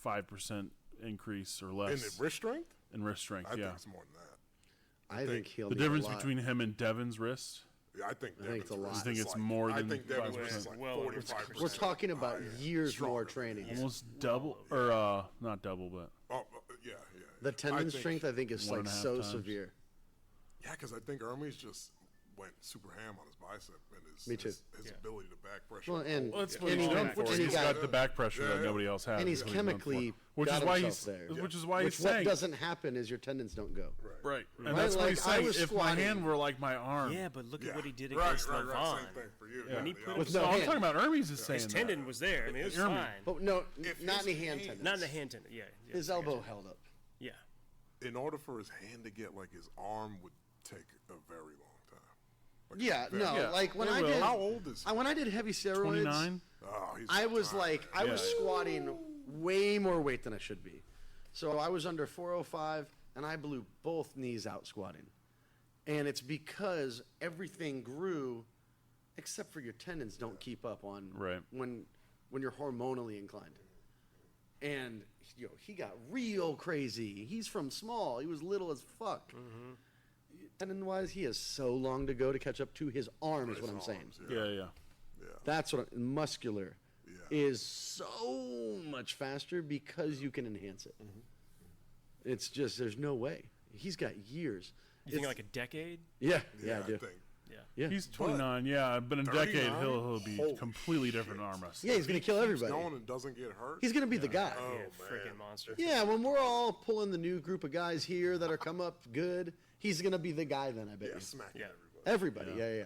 Speaker 2: 5% increase or
Speaker 3: in
Speaker 2: less
Speaker 3: the wrist strength.
Speaker 2: in wrist strength.
Speaker 3: I
Speaker 2: yeah,
Speaker 3: think it's more than that.
Speaker 1: I think he'll
Speaker 2: the
Speaker 1: need a
Speaker 2: difference
Speaker 1: lot.
Speaker 2: between him and Devin's wrist.
Speaker 3: Yeah, I think
Speaker 1: I think it's a
Speaker 3: Devin's
Speaker 1: lot.
Speaker 3: wrist
Speaker 2: You think
Speaker 3: is
Speaker 2: it's
Speaker 3: like-
Speaker 2: more
Speaker 3: I
Speaker 2: than
Speaker 3: think Devin's
Speaker 2: 5%?
Speaker 3: wrist is like
Speaker 4: Well,
Speaker 3: 45%.
Speaker 1: We're talking about
Speaker 3: higher,
Speaker 1: years
Speaker 3: stronger
Speaker 1: more
Speaker 3: than
Speaker 1: training.
Speaker 3: his.
Speaker 2: Almost double, or not double, but
Speaker 3: Oh, yeah.
Speaker 1: The tendon
Speaker 3: think-
Speaker 1: strength, I think, is
Speaker 2: One
Speaker 1: like
Speaker 2: and a half
Speaker 1: so
Speaker 2: times.
Speaker 1: severe.
Speaker 3: Yeah, because I think Hermes just went super ham on his bicep and his,
Speaker 1: Me too.
Speaker 3: his, his ability to back pressure.
Speaker 1: Well, and
Speaker 2: well, that's
Speaker 1: Yeah.
Speaker 2: what
Speaker 1: And
Speaker 2: he's
Speaker 1: he-
Speaker 2: known for.
Speaker 1: and
Speaker 2: He's
Speaker 1: he
Speaker 2: got
Speaker 1: got-
Speaker 2: the back pressure that
Speaker 3: Yeah.
Speaker 2: nobody else has.
Speaker 1: And he's
Speaker 2: That's what known for.
Speaker 1: chemically
Speaker 2: which
Speaker 1: got
Speaker 2: is why
Speaker 1: himself
Speaker 2: he's
Speaker 1: there.
Speaker 2: which is why
Speaker 1: Which
Speaker 2: he's
Speaker 1: what
Speaker 2: saying
Speaker 1: doesn't happen is your tendons don't go.
Speaker 2: right, and
Speaker 1: Right,
Speaker 2: that's what
Speaker 1: like,
Speaker 2: he's
Speaker 1: I
Speaker 2: saying.
Speaker 1: was
Speaker 2: If my
Speaker 1: squatting-
Speaker 2: hand were like my arm,
Speaker 4: Yeah, but look at what he did
Speaker 3: right,
Speaker 4: against
Speaker 3: right,
Speaker 4: Levon.
Speaker 3: right. Same thing for you.
Speaker 4: When he
Speaker 3: the
Speaker 4: put
Speaker 3: opposite.
Speaker 1: With
Speaker 2: no,
Speaker 1: no
Speaker 2: I'm
Speaker 1: hand.
Speaker 2: talking about Hermes is saying
Speaker 4: His
Speaker 2: that.
Speaker 4: tendon was there. I mean, it was
Speaker 2: Hermes.
Speaker 4: fine.
Speaker 1: But no,
Speaker 3: If
Speaker 1: not
Speaker 3: his
Speaker 1: any hand
Speaker 3: hand-
Speaker 1: tendons.
Speaker 4: Not in the hand tendon. Yeah.
Speaker 1: His
Speaker 4: I got
Speaker 1: elbow
Speaker 4: you.
Speaker 1: held up.
Speaker 4: Yeah.
Speaker 3: In order for his hand to get like his arm would take a very long time. Like,
Speaker 1: Yeah,
Speaker 3: very-
Speaker 1: no,
Speaker 2: Yeah,
Speaker 1: like when
Speaker 2: it
Speaker 1: I
Speaker 2: will.
Speaker 1: did,
Speaker 3: How old is he?
Speaker 1: when I did heavy steroids,
Speaker 2: 29.
Speaker 3: Oh, he's
Speaker 1: I was
Speaker 3: fine.
Speaker 1: like, I was
Speaker 2: Yeah.
Speaker 1: squatting way more weight than I should be. So I was under 405, and I blew both knees out squatting. And it's because everything grew, except for your tendons don't keep up on
Speaker 2: Right.
Speaker 1: when you're hormonally inclined. And he got real crazy. He's from small. He was little as fuck. Tendon-wise, he has so long to go to catch up to his arm, is what I'm saying.
Speaker 3: Arms,
Speaker 2: Yeah.
Speaker 1: That's what muscular
Speaker 3: Yeah.
Speaker 1: is so much faster because you can enhance it. It's just there's no way. He's got years.
Speaker 4: You think
Speaker 1: It's-
Speaker 4: like a decade?
Speaker 1: Yeah,
Speaker 3: Yeah,
Speaker 1: I do.
Speaker 3: I think.
Speaker 4: Yeah.
Speaker 1: Yeah,
Speaker 2: He's 29, yeah, but in a decade
Speaker 3: 39?
Speaker 2: he'll be
Speaker 3: Holy
Speaker 2: completely different
Speaker 3: shit.
Speaker 2: arm wrestler.
Speaker 1: yeah, he's gonna kill
Speaker 3: Keeps
Speaker 1: everybody.
Speaker 3: going and doesn't get hurt.
Speaker 1: He's gonna be the guy.
Speaker 3: Oh,
Speaker 4: Yeah,
Speaker 3: man.
Speaker 4: freaking monster.
Speaker 1: Yeah, when we're all pulling the new group of guys here that are come up good, he's gonna be the guy then. I bet
Speaker 3: Yeah,
Speaker 1: you.
Speaker 3: smacking
Speaker 4: Yeah.
Speaker 1: Everybody, yeah.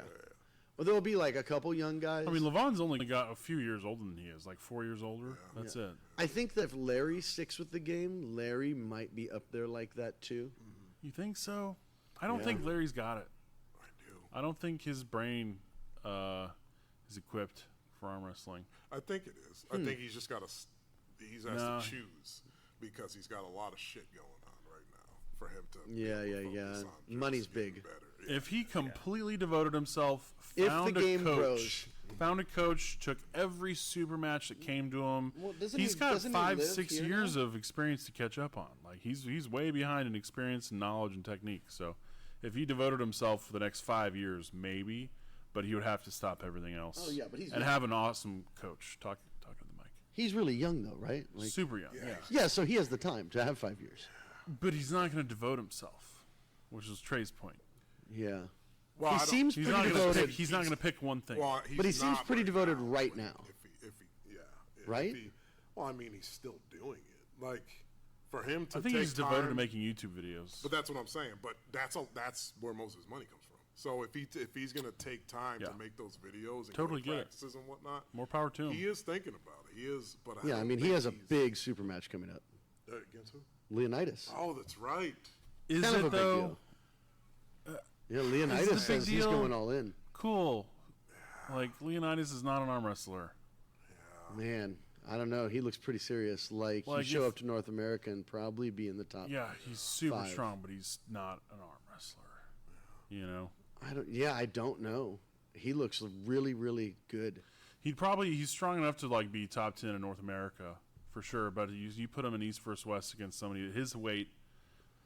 Speaker 1: Well, there'll be like a couple young guys.
Speaker 2: I mean, Levon's only got a few years older than he is, like 4 years older. That's it.
Speaker 1: I think that if Larry sticks with the game, Larry might be up there like that too.
Speaker 2: You think so? I don't
Speaker 1: Yeah.
Speaker 2: think Larry's got it.
Speaker 3: I do.
Speaker 2: I don't think his brain is equipped for arm wrestling.
Speaker 3: I think it is. I think he's just got to. He's has
Speaker 2: No.
Speaker 3: to choose because he's got a lot of shit going on right now for him to.
Speaker 1: Yeah,
Speaker 3: be able to
Speaker 1: yeah,
Speaker 3: focus
Speaker 1: yeah.
Speaker 3: on just
Speaker 1: Money's
Speaker 3: getting
Speaker 1: big.
Speaker 3: better.
Speaker 2: If he completely devoted himself,
Speaker 1: If
Speaker 2: found
Speaker 1: the game
Speaker 2: a coach,
Speaker 1: grows.
Speaker 2: found a coach, took every super match that came to him.
Speaker 1: Well, doesn't
Speaker 2: He's
Speaker 1: he-
Speaker 2: got
Speaker 1: doesn't he
Speaker 2: 5,
Speaker 1: live
Speaker 2: 6
Speaker 1: here
Speaker 2: years
Speaker 1: now?
Speaker 2: of experience to catch up on. Like he's way behind in experience and knowledge and technique. So if he devoted himself for the next 5 years, maybe, but he would have to stop everything else.
Speaker 1: Oh, yeah, but he's
Speaker 2: and
Speaker 1: young.
Speaker 2: have an awesome coach. Talk to the mic.
Speaker 1: He's really young though, right? Like,
Speaker 2: Super young. Yeah.
Speaker 1: yeah, so he has the time to have 5 years.
Speaker 2: But he's not going to devote himself, which is Trey's point.
Speaker 1: Yeah.
Speaker 3: Well,
Speaker 1: he
Speaker 3: I don't-
Speaker 1: seems
Speaker 2: He's
Speaker 1: pretty
Speaker 2: not going to
Speaker 1: devoted.
Speaker 2: pick. He's not going to pick one thing.
Speaker 3: Well, he's
Speaker 1: But he seems
Speaker 3: not
Speaker 1: pretty
Speaker 3: right
Speaker 1: devoted
Speaker 3: now,
Speaker 1: right
Speaker 3: but
Speaker 1: now.
Speaker 3: If he, yeah. If
Speaker 1: Right?
Speaker 3: he- well, I mean, he's still doing it. Like for him to
Speaker 2: I think
Speaker 3: take
Speaker 2: he's devoted to
Speaker 3: time-
Speaker 2: making YouTube videos.
Speaker 3: But that's what I'm saying. But that's where most of his money comes from. So if he's gonna take time
Speaker 2: Yeah.
Speaker 3: to make those videos and
Speaker 2: Totally
Speaker 3: go to
Speaker 2: get it.
Speaker 3: practices and whatnot,
Speaker 2: More power to him.
Speaker 3: he is thinking about it. He is, but
Speaker 1: Yeah, I
Speaker 3: don't
Speaker 1: mean, he
Speaker 3: think
Speaker 1: has a
Speaker 3: he's-
Speaker 1: big super match coming up.
Speaker 3: against who?
Speaker 1: Leonidas.
Speaker 3: Oh, that's right.
Speaker 2: Is
Speaker 1: Kind of
Speaker 2: it
Speaker 1: a big
Speaker 2: though?
Speaker 1: deal. Yeah,
Speaker 2: Is it a
Speaker 1: Leonidas
Speaker 2: big
Speaker 1: says he's
Speaker 2: deal?
Speaker 1: going all in.
Speaker 2: Cool. Like Leonidas is not an arm wrestler.
Speaker 1: Man, I don't know. He looks pretty serious. Like
Speaker 2: Like
Speaker 1: he'd show
Speaker 2: if-
Speaker 1: up to North America and probably be in the top.
Speaker 2: Yeah, he's super
Speaker 1: 5.
Speaker 2: strong, but he's not an arm wrestler. You know,
Speaker 1: I don't know. He looks really, really good.
Speaker 2: he's strong enough to like be top 10 in North America for sure. But you put him in East versus West against somebody his weight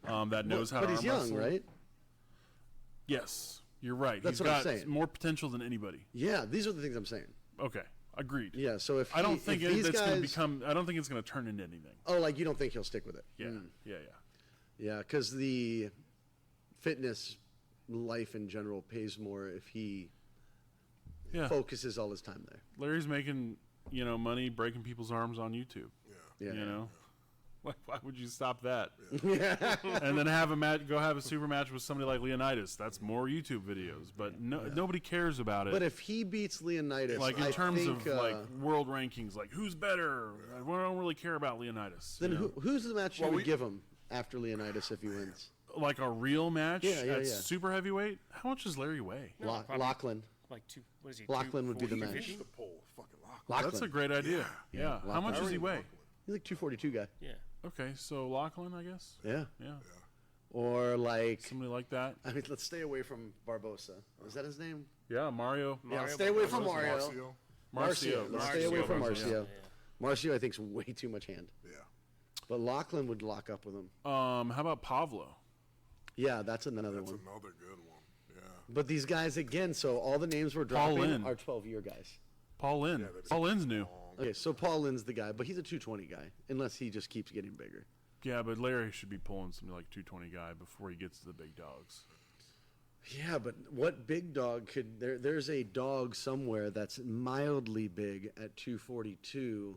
Speaker 2: that knows how
Speaker 1: but
Speaker 2: to
Speaker 1: he's
Speaker 2: arm
Speaker 1: young,
Speaker 2: wrestle.
Speaker 1: right?
Speaker 2: Yes, you're right.
Speaker 1: That's
Speaker 2: He's
Speaker 1: what I'm
Speaker 2: got
Speaker 1: saying.
Speaker 2: more potential than anybody.
Speaker 1: Yeah, these are the things I'm saying.
Speaker 2: Okay, agreed.
Speaker 1: Yeah, so if
Speaker 2: I don't think
Speaker 1: if these
Speaker 2: that's going to
Speaker 1: guys-
Speaker 2: become. I don't think it's going to turn into anything.
Speaker 1: Oh, like you don't think he'll stick with it?
Speaker 2: Yeah, yeah.
Speaker 1: Yeah, because the fitness life in general pays more if he
Speaker 2: Yeah.
Speaker 1: focuses all his time there.
Speaker 2: Larry's making money breaking people's arms on YouTube.
Speaker 1: Yeah.
Speaker 2: You know, why would you stop that? And then have a match, go have a super match with somebody like Leonidas. That's more YouTube videos, but nobody cares about it.
Speaker 1: But if he beats Leonidas,
Speaker 2: like in
Speaker 1: I
Speaker 2: terms
Speaker 1: think,
Speaker 2: of like world rankings, like who's better? We don't really care about Leonidas.
Speaker 1: then
Speaker 2: you know?
Speaker 1: who's the match you
Speaker 3: Well,
Speaker 1: would
Speaker 3: we-
Speaker 1: give him after Leonidas if he wins?
Speaker 2: Like a real match
Speaker 1: Yeah, yeah,
Speaker 2: at
Speaker 1: yeah.
Speaker 2: super heavyweight? How much does Larry weigh?
Speaker 4: probably-
Speaker 1: Lachlan.
Speaker 4: Like two. What is he?
Speaker 1: Lachlan would be the
Speaker 4: 240,
Speaker 1: match.
Speaker 4: 250?
Speaker 3: The pole, fucking lock.
Speaker 1: Lachlan.
Speaker 2: That's a great idea. Yeah. How much does he weigh?
Speaker 1: He's like 242 guy.
Speaker 4: Yeah.
Speaker 2: Okay, so Lachlan, I guess.
Speaker 1: Yeah.
Speaker 2: Yeah,
Speaker 1: Or like,
Speaker 2: somebody like that.
Speaker 1: I mean, let's stay away from Barbosa. Is that his name?
Speaker 2: Yeah, Mario.
Speaker 1: Yeah, stay away from Mario.
Speaker 3: Marcio.
Speaker 1: Marcio. Let's stay away from
Speaker 2: Marcio.
Speaker 1: Marcio. Marcio, I think, is way too much hand.
Speaker 3: Yeah.
Speaker 1: But Lachlan would lock up with him.
Speaker 2: How about Pavlo?
Speaker 1: Yeah, that's another
Speaker 3: That's
Speaker 1: one.
Speaker 3: another good one. Yeah.
Speaker 1: But these guys, again, so all the names we're
Speaker 2: Paul
Speaker 1: dropping
Speaker 2: Lynn.
Speaker 1: are 12-year guys.
Speaker 2: Paul Lynn.
Speaker 3: that's-
Speaker 2: Paul Lynn's new.
Speaker 1: Okay, so Paul Lynn's the guy, but he's a 220 guy, unless he just keeps getting bigger.
Speaker 2: Yeah, but Larry should be pulling something like 220 guy before he gets to the big dogs.
Speaker 1: Yeah, but what big dog could there's a dog somewhere that's mildly big at 242.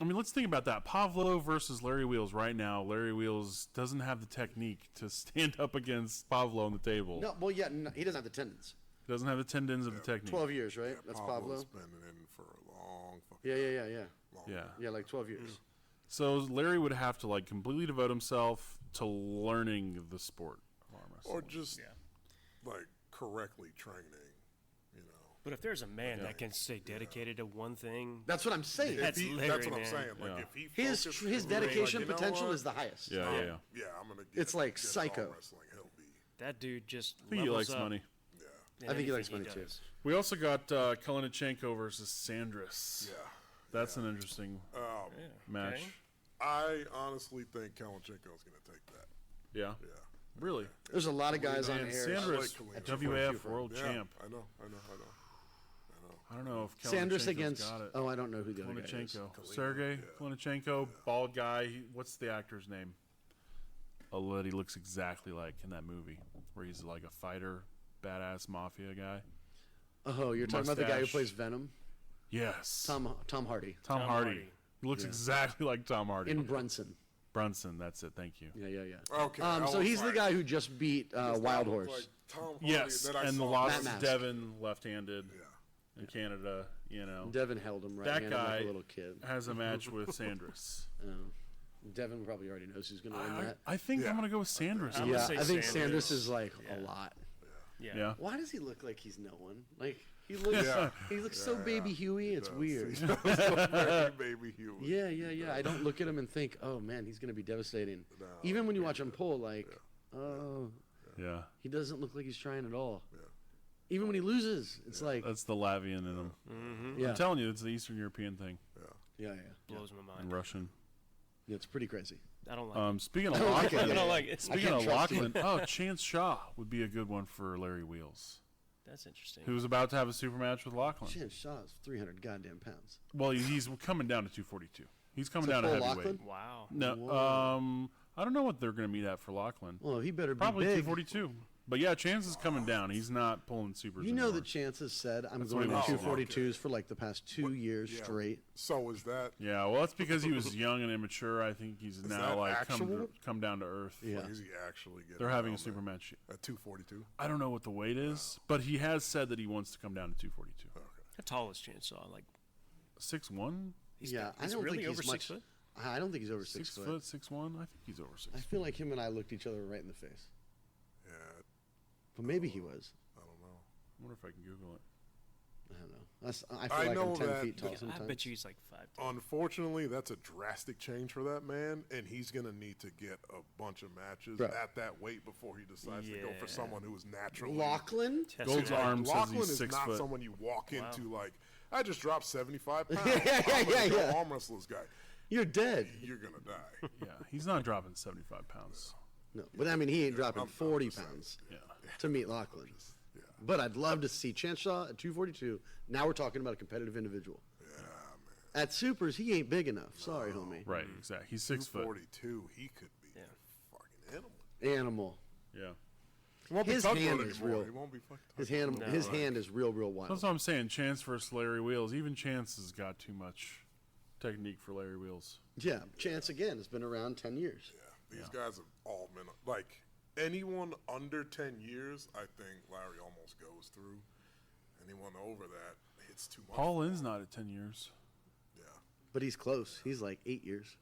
Speaker 2: I mean, let's think about that. Pavlo versus Larry Wheels right now. Larry Wheels doesn't have the technique to stand up against Pavlo on the table.
Speaker 1: No, well, yeah, no, he doesn't have the tendons.
Speaker 2: Doesn't have the tendons of the technique.
Speaker 1: 12 years, right? That's Pablo.
Speaker 3: Pablo's been in for a long fucking
Speaker 1: Yeah.
Speaker 3: long
Speaker 2: Yeah.
Speaker 1: Yeah, like 12 years.
Speaker 2: So Larry would have to like completely devote himself to learning the sport of arm wrestling.
Speaker 3: Or just like correctly training, you know.
Speaker 4: But if there's a man that can stay dedicated to one thing,
Speaker 1: That's what I'm saying.
Speaker 4: That's Larry,
Speaker 3: That's what I'm
Speaker 4: man.
Speaker 3: saying. Like
Speaker 2: Yeah.
Speaker 3: if he
Speaker 1: His
Speaker 3: focused
Speaker 1: his
Speaker 3: really,
Speaker 1: dedication
Speaker 3: like, you know
Speaker 1: potential
Speaker 3: what?
Speaker 1: is the highest.
Speaker 2: yeah.
Speaker 3: Yeah, I'm gonna. Get,
Speaker 1: It's like
Speaker 3: get
Speaker 1: psycho.
Speaker 3: arm wrestling. He'll be.
Speaker 4: that dude just
Speaker 2: I think he
Speaker 4: levels
Speaker 2: likes
Speaker 4: up
Speaker 2: money.
Speaker 4: in
Speaker 1: I think he
Speaker 4: everything
Speaker 1: likes money, too.
Speaker 4: does.
Speaker 2: We also got Kalinichenko versus Sandris.
Speaker 3: Yeah.
Speaker 2: That's an interesting match.
Speaker 4: Okay.
Speaker 3: I honestly think Kalinchenko's gonna take that.
Speaker 2: Yeah.
Speaker 3: Yeah.
Speaker 2: Really?
Speaker 1: There's a lot of guys on
Speaker 2: And
Speaker 1: air.
Speaker 2: Sandris,
Speaker 3: like
Speaker 2: WAF world
Speaker 3: Yeah.
Speaker 2: champ.
Speaker 3: I know.
Speaker 2: I don't know if
Speaker 1: Sanders
Speaker 2: Kalinichenko's
Speaker 1: against.
Speaker 2: got it.
Speaker 1: Oh, I don't know who the other guy is.
Speaker 2: Kalinichenko. Sergey Kalinichenko, bald guy. What's the actor's name? That he looks exactly like in that movie, where he's like a fighter, badass mafia guy.
Speaker 1: Oh, you're talking about the guy who
Speaker 2: Mustache.
Speaker 1: plays Venom?
Speaker 2: Yes.
Speaker 1: Tom Hardy.
Speaker 2: Tom Hardy. He looks exactly like Tom Hardy.
Speaker 1: In Brunson.
Speaker 2: Brunson, that's it. Thank you.
Speaker 1: Yeah.
Speaker 3: Okay. I
Speaker 1: So
Speaker 3: was
Speaker 1: he's the
Speaker 3: like-
Speaker 1: guy who just beat
Speaker 3: that
Speaker 1: Wild
Speaker 3: looked
Speaker 1: Horse.
Speaker 3: like Tom Hardy
Speaker 2: Yes,
Speaker 3: that I
Speaker 2: and the
Speaker 3: saw.
Speaker 2: lost
Speaker 1: Mask.
Speaker 2: Devin left-handed
Speaker 3: Yeah.
Speaker 2: in Canada, you know.
Speaker 1: Devin held him right
Speaker 2: That
Speaker 1: handed like
Speaker 2: guy
Speaker 1: a little kid.
Speaker 2: has a match with Sandris.
Speaker 1: Devin probably already knows who's going to win that.
Speaker 2: I think
Speaker 3: Yeah.
Speaker 2: I'm going to go with Sandris.
Speaker 4: I'm
Speaker 1: Yeah,
Speaker 4: gonna say
Speaker 1: I think
Speaker 4: Sanders.
Speaker 1: Sanders is like a lot.
Speaker 2: Yeah.
Speaker 1: Why does he look like he's no one? Like he looks, he looks so baby Huey. It's weird.
Speaker 3: Very baby Huey.
Speaker 1: Yeah. I don't look at him and think, oh man, he's gonna be devastating. Even when you watch him pull, like, oh,
Speaker 2: Yeah.
Speaker 1: he doesn't look like he's trying at all. Even when he loses, it's like,
Speaker 2: That's the Latvian in him.
Speaker 1: yeah,
Speaker 2: I'm telling you, it's the Eastern European thing.
Speaker 1: yeah.
Speaker 4: Blows my
Speaker 2: And
Speaker 4: mind.
Speaker 2: Russian.
Speaker 1: Yeah, it's pretty crazy.
Speaker 4: I don't like it.
Speaker 2: Speaking of
Speaker 1: I don't like
Speaker 2: Lachlan,
Speaker 1: it.
Speaker 4: I don't like it.
Speaker 2: speaking
Speaker 1: can't
Speaker 2: of
Speaker 1: trust you.
Speaker 2: Lachlan, Chance Shaw would be a good one for Larry Wheels,
Speaker 4: That's interesting.
Speaker 2: who was about to have a super match with Lachlan.
Speaker 1: Chance Shaw's 300 goddamn pounds.
Speaker 2: Well, he's coming down to 242. He's coming
Speaker 1: To
Speaker 2: down to
Speaker 1: pull
Speaker 2: heavyweight.
Speaker 1: Lachlan?
Speaker 4: Wow.
Speaker 2: No,
Speaker 1: Whoa.
Speaker 2: I don't know what they're going to meet at for Lachlan.
Speaker 1: Well, he better be
Speaker 2: Probably
Speaker 1: big.
Speaker 2: 242. But yeah, Chance is coming down. He's not pulling supers.
Speaker 1: You know
Speaker 2: anymore.
Speaker 1: that Chance has said, I'm
Speaker 2: That's
Speaker 1: going to
Speaker 2: what he wants to do.
Speaker 1: 242s for like the past 2 years
Speaker 3: Yeah.
Speaker 1: straight.
Speaker 3: So is that?
Speaker 2: Yeah, well, that's because he was young and immature. I think he's now
Speaker 3: that
Speaker 2: like
Speaker 3: actual?
Speaker 2: come down to earth.
Speaker 1: Yeah.
Speaker 3: Like, is he actually getting?
Speaker 2: They're having a
Speaker 3: down
Speaker 2: super
Speaker 3: there
Speaker 2: match.
Speaker 3: at 242.
Speaker 2: I don't know what the weight is, but he has said that he wants to come down to 242.
Speaker 4: How tall is Chainsaw? Like
Speaker 2: 6'1",
Speaker 4: he's,
Speaker 1: Yeah, I
Speaker 4: he's
Speaker 1: don't
Speaker 4: really
Speaker 1: think
Speaker 4: over
Speaker 1: he's
Speaker 4: 6
Speaker 1: much.
Speaker 4: foot.
Speaker 1: I don't think he's over
Speaker 2: 6
Speaker 1: 6
Speaker 2: foot, 6'1". I think he's over 6.
Speaker 1: I feel like him and I looked each other right in the face.
Speaker 3: Yeah,
Speaker 1: But maybe he was.
Speaker 3: I don't know.
Speaker 2: I wonder if I can Google it.
Speaker 1: I don't know. I
Speaker 3: I
Speaker 1: feel like
Speaker 3: know
Speaker 1: I'm 10
Speaker 3: that-
Speaker 1: feet tall
Speaker 4: I
Speaker 1: sometimes.
Speaker 4: bet you he's like 5'10".
Speaker 3: Unfortunately, that's a drastic change for that man, and he's gonna need to get a bunch of matches
Speaker 1: Bro.
Speaker 3: at that weight before he decides to go for
Speaker 4: Yeah.
Speaker 3: someone who is naturally.
Speaker 1: Lachlan?
Speaker 4: Test
Speaker 2: Gold's
Speaker 4: it out.
Speaker 2: arm says
Speaker 3: Lachlan
Speaker 2: he's
Speaker 3: is
Speaker 2: 6
Speaker 3: not
Speaker 2: foot.
Speaker 3: someone you walk
Speaker 4: Wow.
Speaker 3: into like. I just dropped 75 pounds.
Speaker 1: Yeah,
Speaker 3: I'm gonna go
Speaker 1: yeah.
Speaker 3: arm wrestle this guy.
Speaker 1: You're dead.
Speaker 3: You're gonna die.
Speaker 2: Yeah, he's not dropping 75 pounds.
Speaker 1: No, but I mean, he ain't dropping
Speaker 3: I'm
Speaker 1: 40
Speaker 3: just saying.
Speaker 1: pounds
Speaker 2: Yeah.
Speaker 1: to meet Lachlan.
Speaker 3: Yeah,
Speaker 1: But I'd love to see Chance Shaw at 242. Now we're talking about a competitive individual.
Speaker 3: yeah, man.
Speaker 1: At supers, he ain't big enough. Sorry, homie.
Speaker 2: Right, exactly. He's 6 foot.
Speaker 3: 242. He could be
Speaker 4: Yeah.
Speaker 3: a fucking animal.
Speaker 1: Animal.
Speaker 2: Yeah.
Speaker 3: He won't
Speaker 1: His
Speaker 3: be tugboat
Speaker 1: hand is
Speaker 3: anymore.
Speaker 1: real.
Speaker 3: He won't be fucking
Speaker 1: His
Speaker 3: tugboat.
Speaker 1: hand, his hand is real wild.
Speaker 2: That's what I'm saying. Chance versus Larry Wheels. Even Chance has got too much technique for Larry Wheels.
Speaker 1: Yeah, Chance again has been around 10 years.
Speaker 3: Yeah, these guys have all been like anyone under 10 years. I think Larry almost goes through. Anyone over that, it's too much.
Speaker 2: Paul Lynn's not at 10 years.
Speaker 3: Yeah,
Speaker 1: But he's close. He's like 8 years.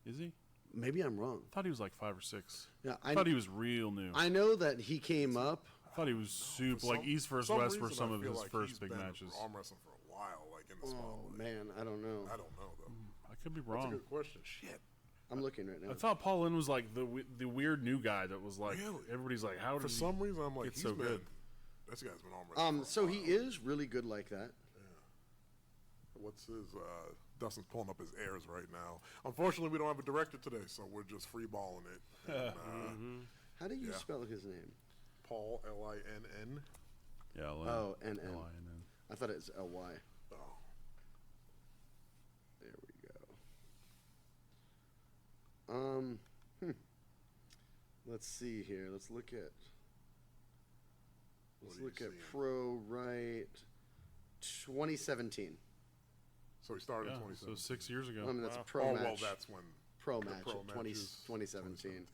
Speaker 2: Is he?
Speaker 1: Maybe I'm wrong.
Speaker 2: I thought he was like 5 or 6.
Speaker 1: Yeah,
Speaker 2: I thought he was real new.
Speaker 1: I know that he came up.
Speaker 2: I thought he was super. Like East versus
Speaker 3: some
Speaker 2: West were
Speaker 3: reason,
Speaker 2: some
Speaker 3: I
Speaker 2: of
Speaker 3: feel
Speaker 2: his
Speaker 3: like
Speaker 2: first
Speaker 3: he's
Speaker 2: big
Speaker 3: been
Speaker 2: matches.
Speaker 3: arm wrestling for a while, like in the
Speaker 1: Oh
Speaker 3: spotlight.
Speaker 1: man, I don't know.
Speaker 3: I don't know though.
Speaker 2: I could be
Speaker 3: That's a
Speaker 2: wrong.
Speaker 3: good question. Shit.
Speaker 1: I'm looking right now.
Speaker 2: I thought Paul Lynn was like the weird new guy that was like
Speaker 3: Really?
Speaker 2: everybody's like, how did
Speaker 3: For
Speaker 2: he
Speaker 3: some reason, I'm like,
Speaker 2: get
Speaker 3: he's
Speaker 2: so
Speaker 3: been,
Speaker 2: good?
Speaker 3: This guy's been arm wrestling.
Speaker 1: So he is really good like that.
Speaker 3: What's his? Dustin's pulling up his airs right now. Unfortunately, we don't have a director today, so we're just free balling it. And,
Speaker 1: How do you
Speaker 3: Yeah.
Speaker 1: spell his name?
Speaker 3: Paul Linn.
Speaker 2: Yeah.
Speaker 1: Oh, N-N.
Speaker 2: L-I-N-N.
Speaker 1: I thought it was L-Y.
Speaker 3: Oh,
Speaker 1: There we go. Let's see here. Let's look at
Speaker 3: What are you seeing?
Speaker 1: Pro Right 2017.
Speaker 3: so he started
Speaker 2: Yeah,
Speaker 3: in
Speaker 2: so
Speaker 3: 2017.
Speaker 2: 6 years ago.
Speaker 1: I mean, that's
Speaker 4: Wow.
Speaker 1: a pro
Speaker 3: Oh
Speaker 1: match.
Speaker 3: well, that's when
Speaker 1: pro
Speaker 3: the
Speaker 1: match
Speaker 3: pro
Speaker 1: at 20,
Speaker 3: matches,
Speaker 1: 2017.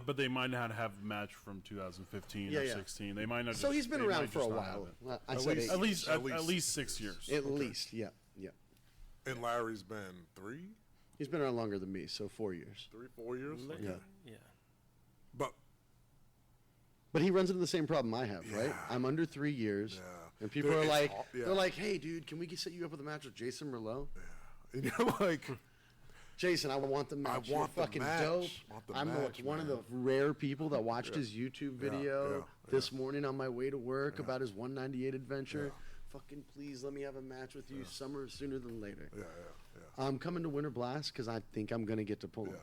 Speaker 2: But they might not have a match from 2015
Speaker 1: Yeah,
Speaker 2: or
Speaker 1: yeah.
Speaker 2: 16. They might not.
Speaker 1: So
Speaker 2: just-
Speaker 1: he's been
Speaker 2: they
Speaker 1: around
Speaker 2: might
Speaker 1: for a
Speaker 2: just not
Speaker 1: while.
Speaker 2: have it.
Speaker 1: Well, I
Speaker 3: At
Speaker 1: said
Speaker 3: least-
Speaker 1: eight.
Speaker 2: At least 6 years.
Speaker 1: At least, yeah.
Speaker 3: And Larry's been 3,
Speaker 1: He's been around longer than me, so 4 years.
Speaker 3: 4 years.
Speaker 4: Look-
Speaker 1: Yeah.
Speaker 4: Yeah.
Speaker 3: But
Speaker 1: But he runs into the same problem I have, right?
Speaker 3: Yeah.
Speaker 1: I'm under 3 years,
Speaker 3: Yeah.
Speaker 1: and people
Speaker 3: Dude,
Speaker 1: are
Speaker 3: it's
Speaker 1: like,
Speaker 3: all- yeah.
Speaker 1: they're like, "Hey, dude, can we set you up with a match with Jason Merlot?"
Speaker 3: and you're like,
Speaker 1: Jason, I want the match.
Speaker 3: want
Speaker 1: You're
Speaker 3: the
Speaker 1: fucking
Speaker 3: match.
Speaker 1: dope.
Speaker 3: Want the
Speaker 1: I'm
Speaker 3: match,
Speaker 1: one of
Speaker 3: man.
Speaker 1: the rare people that watched his YouTube video
Speaker 3: yeah,
Speaker 1: this morning on my way to work about his 198 adventure. Fucking please let me have a match with you sooner than later.
Speaker 3: yeah.
Speaker 1: I'm coming to Winter Blast because I think I'm gonna get to pull him.
Speaker 3: Yeah.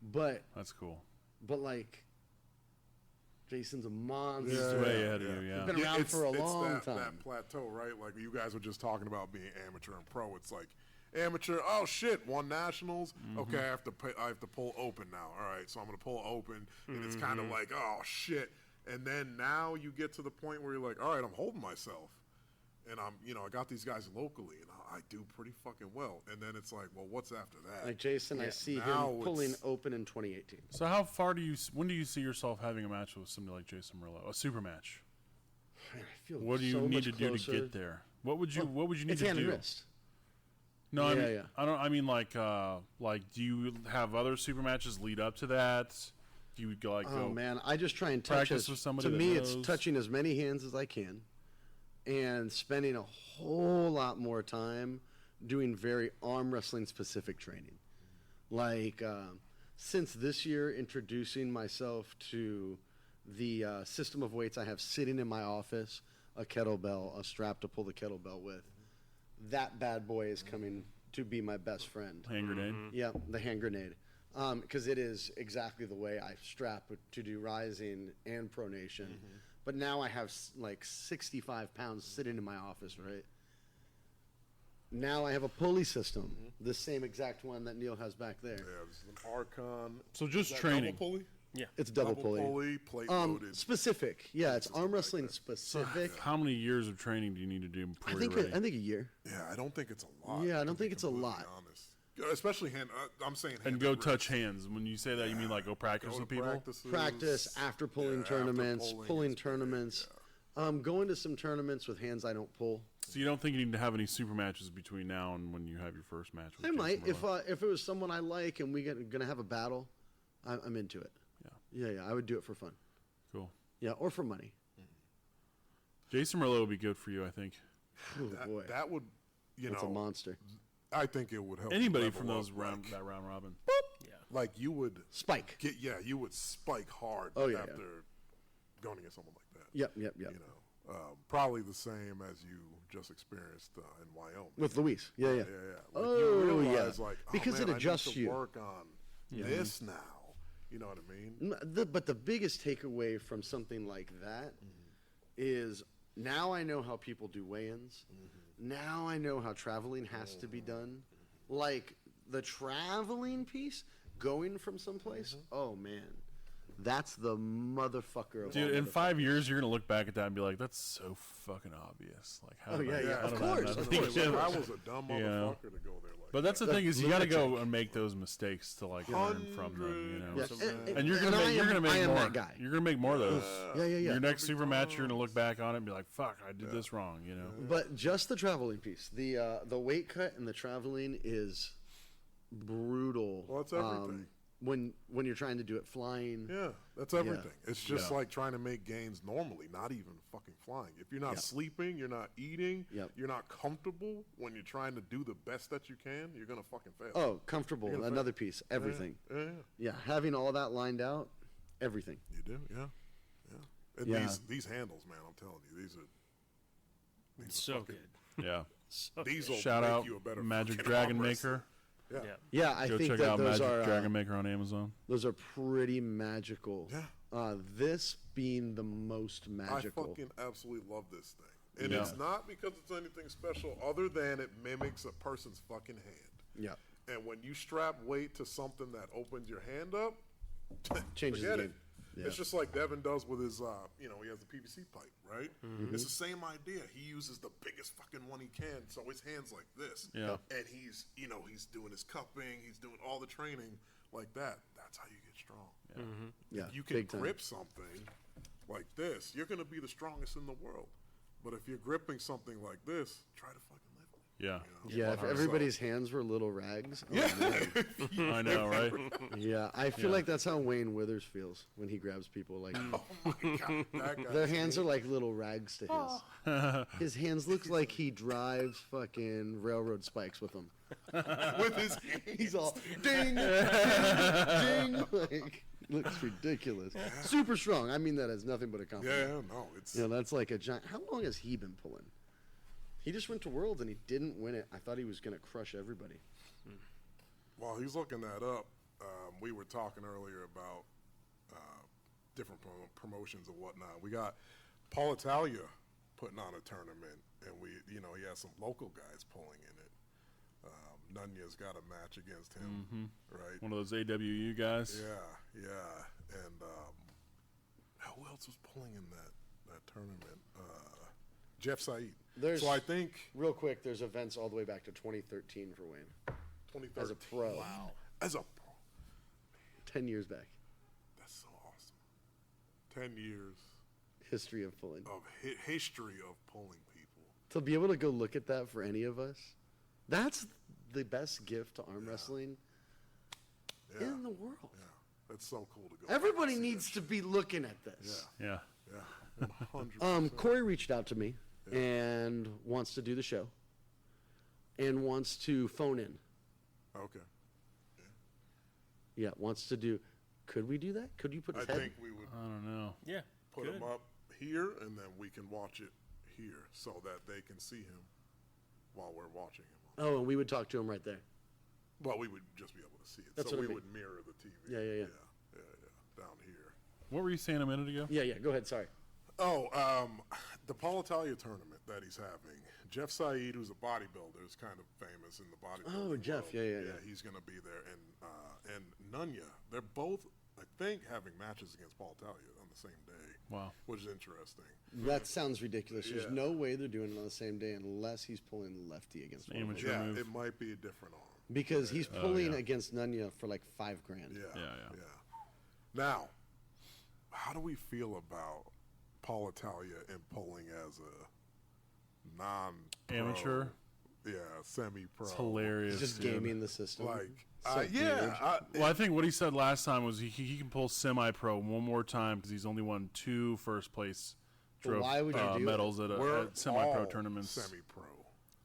Speaker 1: But
Speaker 2: That's cool.
Speaker 1: like, Jason's a monster.
Speaker 2: He's
Speaker 3: Yeah,
Speaker 2: way
Speaker 3: yeah,
Speaker 2: ahead
Speaker 3: yeah.
Speaker 2: of you. Yeah.
Speaker 1: Been around for a long
Speaker 3: that,
Speaker 1: time.
Speaker 3: That plateau, right? Like you guys were just talking about being amateur and pro. It's like amateur. Oh shit! Won nationals. Okay, I have to pay, I have to pull open now. All right, so I'm gonna pull open, and it's kind of like oh shit. And then now you get to the point where you're like, all right, I'm holding myself, and I got these guys locally, and I do pretty fucking well. And then it's like, well, what's after that?
Speaker 1: Like Jason, I see
Speaker 3: Now
Speaker 1: him pulling
Speaker 3: it's-
Speaker 1: open in 2018.
Speaker 2: So how far when do you see yourself having a match with somebody like Jason Merlot? A super match.
Speaker 1: Man, I feel
Speaker 2: What do you
Speaker 1: so
Speaker 2: need
Speaker 1: much
Speaker 2: to do to
Speaker 1: closer.
Speaker 2: get there? What would you need
Speaker 1: It's
Speaker 2: to
Speaker 1: hand
Speaker 2: do?
Speaker 1: and wrist.
Speaker 2: No, I
Speaker 1: Yeah,
Speaker 2: mean,
Speaker 1: yeah.
Speaker 2: I don't. I mean, like do you have other super matches lead up to that? Do you go
Speaker 1: Oh man, I just try and touch
Speaker 2: practice
Speaker 1: as,
Speaker 2: with somebody
Speaker 1: to
Speaker 2: that
Speaker 1: me it's
Speaker 2: knows?
Speaker 1: touching as many hands as I can and spending a whole lot more time doing very arm wrestling specific training. Like since this year introducing myself to the system of weights I have sitting in my office, a kettlebell, a strap to pull the kettlebell with. That bad boy is coming to be my best friend.
Speaker 2: hand grenade?
Speaker 1: Yeah, the hand grenade. Because it is exactly the way I strap to do rising and pronation. But now I have like 65 pounds sitting in my office, right? Now I have a pulley system, the same exact one that Neil has back there.
Speaker 3: Yeah, this is an Archon.
Speaker 2: So just
Speaker 3: Is that
Speaker 2: training.
Speaker 3: Double pulley?
Speaker 4: Yeah.
Speaker 1: It's double pulley.
Speaker 3: Plate loaded.
Speaker 1: Specific. Yeah, it's arm wrestling specific.
Speaker 2: How many years of training do you need to do before
Speaker 1: I think
Speaker 2: you're ready?
Speaker 1: I think a year.
Speaker 3: Yeah, I don't think it's a lot.
Speaker 1: Yeah, I don't
Speaker 3: to be
Speaker 1: think it's a
Speaker 3: completely
Speaker 1: lot.
Speaker 3: Honest. Especially hand. I'm saying hand
Speaker 2: And go
Speaker 3: grip.
Speaker 2: touch hands. When you say that, you mean like go practice
Speaker 3: Go to
Speaker 2: with people?
Speaker 3: practices.
Speaker 1: Practice after pulling
Speaker 3: after
Speaker 1: tournaments,
Speaker 3: pulling
Speaker 1: pulling
Speaker 3: is big,
Speaker 1: tournaments. Going to some tournaments with hands I don't pull.
Speaker 2: So you don't think you need to have any super matches between now and when you have your first match? With
Speaker 1: I might
Speaker 2: Jason Momoa?
Speaker 1: if it was someone I like and we're gonna have a battle. I'm into it. Yeah. I would do it for fun.
Speaker 2: Cool.
Speaker 1: Yeah, or for money.
Speaker 2: Jason Merlot would be good for you, I think.
Speaker 1: Oh boy,
Speaker 3: That would,
Speaker 1: that's a monster.
Speaker 3: I think it would help.
Speaker 2: Anybody
Speaker 3: level
Speaker 2: from those
Speaker 3: up,
Speaker 2: round
Speaker 3: like,
Speaker 2: that round robin.
Speaker 3: like you would
Speaker 1: Spike.
Speaker 3: you would spike hard
Speaker 1: Oh, yeah,
Speaker 3: after going against someone like that.
Speaker 1: Yep.
Speaker 3: You know, probably the same as you just experienced in Wyoming.
Speaker 1: With Luis. Yeah.
Speaker 3: Like
Speaker 1: Oh,
Speaker 3: you realize,
Speaker 1: yeah.
Speaker 3: like,
Speaker 1: Because
Speaker 3: man,
Speaker 1: it adjusts
Speaker 3: I need to
Speaker 1: you.
Speaker 3: work on this now. You know what I mean?
Speaker 1: But the biggest takeaway from something like that is now I know how people do weigh-ins. Now I know how traveling has to be done. Like the traveling piece, going from someplace. Oh man, that's the motherfucker of
Speaker 2: Dude,
Speaker 1: all
Speaker 2: in
Speaker 1: motherfuckers.
Speaker 2: 5 years, you're going to look back at that and be like, that's so fucking obvious. Like, how
Speaker 1: Oh,
Speaker 2: did
Speaker 1: yeah,
Speaker 2: I,
Speaker 1: yeah,
Speaker 2: how
Speaker 1: of
Speaker 2: did I
Speaker 1: course,
Speaker 2: not
Speaker 1: of
Speaker 2: think
Speaker 1: course.
Speaker 2: of
Speaker 3: I
Speaker 2: it?
Speaker 3: was a dumb
Speaker 2: You
Speaker 3: motherfucker
Speaker 2: know.
Speaker 3: to go there like
Speaker 2: But that's the
Speaker 1: That's
Speaker 2: thing is you got to go
Speaker 1: lunatic.
Speaker 2: and make those mistakes to like learn from them, you know.
Speaker 1: Yeah,
Speaker 2: And you're
Speaker 1: and
Speaker 2: gonna
Speaker 1: I
Speaker 2: make, you're
Speaker 1: am-
Speaker 2: gonna make
Speaker 1: I am
Speaker 2: more.
Speaker 1: that guy.
Speaker 2: You're gonna make more of those.
Speaker 1: Yeah.
Speaker 2: Your next super match, you're gonna look back on it and be like, "Fuck, I did this wrong," you know.
Speaker 1: But just the traveling piece, the weight cut and the traveling is brutal.
Speaker 3: Well, it's everything.
Speaker 1: When you're trying to do it flying.
Speaker 3: Yeah, that's everything. It's just
Speaker 2: Yeah.
Speaker 3: like trying to make gains normally, not even fucking flying. If you're not
Speaker 1: Yeah.
Speaker 3: sleeping, you're not eating,
Speaker 1: Yep.
Speaker 3: you're not comfortable when you're trying to do the best that you can, you're gonna fucking fail.
Speaker 1: Oh, comfortable.
Speaker 3: You're gonna
Speaker 1: Another piece. Everything.
Speaker 3: Yeah,
Speaker 1: Yeah, having all that lined out, everything.
Speaker 3: you do. Yeah. And
Speaker 1: Yeah.
Speaker 3: these handles, man, I'm telling you, these are
Speaker 4: So
Speaker 3: fucking-
Speaker 4: good.
Speaker 2: Yeah.
Speaker 4: So
Speaker 3: These will
Speaker 2: Shout
Speaker 3: make
Speaker 2: out
Speaker 3: you a better
Speaker 2: Magic
Speaker 3: fucking
Speaker 2: Dragon
Speaker 3: arm wrestler.
Speaker 2: Maker.
Speaker 3: Yeah.
Speaker 4: Yeah.
Speaker 1: Yeah, I
Speaker 2: Go
Speaker 1: think
Speaker 2: check
Speaker 1: that
Speaker 2: out
Speaker 1: those
Speaker 2: Magic
Speaker 1: are
Speaker 2: Dragon Maker on Amazon.
Speaker 1: those are pretty magical.
Speaker 3: Yeah.
Speaker 1: This being the most magical.
Speaker 3: I fucking absolutely love this thing. And
Speaker 2: Yeah.
Speaker 3: it's not because it's anything special other than it mimics a person's fucking hand.
Speaker 1: Yeah.
Speaker 3: And when you strap weight to something that opens your hand up,
Speaker 1: Changes
Speaker 3: forget
Speaker 1: the
Speaker 3: it.
Speaker 1: game. Yeah.
Speaker 3: It's just like Devin does with his, he has the PVC pipe, right?
Speaker 1: Mm-hmm.
Speaker 3: It's the same idea. He uses the biggest fucking one he can, so his hand's like this.
Speaker 2: Yeah.
Speaker 3: And he's doing his cupping, he's doing all the training like that. That's how you get strong.
Speaker 1: Yeah.
Speaker 3: If you can
Speaker 1: big time.
Speaker 3: grip something like this, you're going to be the strongest in the world. But if you're gripping something like this, try to fucking live it.
Speaker 2: Yeah.
Speaker 1: Yeah, if everybody's hands were little rags. Oh, man.
Speaker 2: I know, right?
Speaker 1: Yeah, I feel like that's how Wayne Withers feels when he grabs people. Like
Speaker 3: Oh my God, that guy.
Speaker 1: their hands are like little rags to his. His hands look like he drives fucking railroad spikes with them.
Speaker 3: with his hands.
Speaker 1: He's all ding, ding, ding. Like, looks ridiculous. Super strong. I mean that as nothing but a compliment.
Speaker 3: Yeah, no, it's
Speaker 1: You know, that's like a giant. How long has he been pulling? He just went to Worlds and he didn't win it. I thought he was going to crush everybody.
Speaker 3: while he's looking that up. We were talking earlier about different promotions and whatnot. We got Paul Italia putting on a tournament, and he has some local guys pulling in it. Nunya's got a match against him, right?
Speaker 2: One of those AWU guys.
Speaker 3: Yeah. And who else was pulling in that tournament? Jeff Said. So I think
Speaker 1: Real quick, there's events all the way back to 2013 for Wayne.
Speaker 3: 2013.
Speaker 1: As a pro.
Speaker 4: Wow.
Speaker 3: As a pro.
Speaker 1: 10 years back.
Speaker 3: That's so awesome. 10 years
Speaker 1: History of pulling.
Speaker 3: of history of pulling people.
Speaker 1: To be able to go look at that for any of us, that's the best gift to arm wrestling
Speaker 3: Yeah.
Speaker 1: in the world.
Speaker 3: Yeah. That's so cool to go.
Speaker 1: Everybody
Speaker 3: see
Speaker 1: needs
Speaker 3: that
Speaker 1: to be looking at this.
Speaker 2: Yeah.
Speaker 3: shit. Yeah. 100%.
Speaker 1: Corey reached out to me and wants to do the show and wants to phone in.
Speaker 3: Okay.
Speaker 1: Yeah, wants to do. Could we do that? Could you put
Speaker 3: I
Speaker 1: his head?
Speaker 3: think we would
Speaker 2: I don't know.
Speaker 4: Yeah.
Speaker 3: put
Speaker 4: good.
Speaker 3: him up here, and then we can watch it here so that they can see him while we're watching him.
Speaker 1: Oh, and we would talk to him right there.
Speaker 3: Well, we would just be able to see it.
Speaker 1: That's
Speaker 3: so
Speaker 1: what I
Speaker 3: we
Speaker 1: mean.
Speaker 3: would mirror the TV.
Speaker 1: Yeah.
Speaker 3: Yeah. Down here.
Speaker 2: What were you saying a minute ago?
Speaker 1: Yeah. Go ahead. Sorry.
Speaker 3: Oh, the Paul Italia tournament. that he's having. Jeff Saeed, who's a bodybuilder, is kind of famous in the bodybuilding
Speaker 1: Oh, Jeff,
Speaker 3: world.
Speaker 1: yeah.
Speaker 3: He's going to be there, and Nunya. They're both, I think, having matches against Paul Talia on the same day.
Speaker 2: Wow.
Speaker 3: Which is interesting.
Speaker 1: That sounds ridiculous. There's
Speaker 3: Yeah.
Speaker 1: no way they're doing it on the same day unless he's pulling lefty against one of them.
Speaker 2: Amateur
Speaker 3: Yeah,
Speaker 2: move.
Speaker 3: it might be a different arm.
Speaker 1: Because he's pulling
Speaker 2: yeah.
Speaker 1: against Nunya for like $5,000.
Speaker 3: Yeah.
Speaker 2: Yeah.
Speaker 3: Now, how do we feel about Paul Italia and pulling as a
Speaker 2: Amateur?
Speaker 3: Yeah, semi-pro.
Speaker 2: It's hilarious.
Speaker 1: He's just
Speaker 2: dude.
Speaker 1: gaming the system.
Speaker 3: Like,
Speaker 1: So weird.
Speaker 2: Well, I think what he said last time was he can pull semi-pro one more time because he's only won 2 first-place
Speaker 1: why would you do
Speaker 2: medals at
Speaker 3: we're
Speaker 2: semi-pro
Speaker 3: all
Speaker 2: tournaments.
Speaker 3: semi-pro.
Speaker 4: I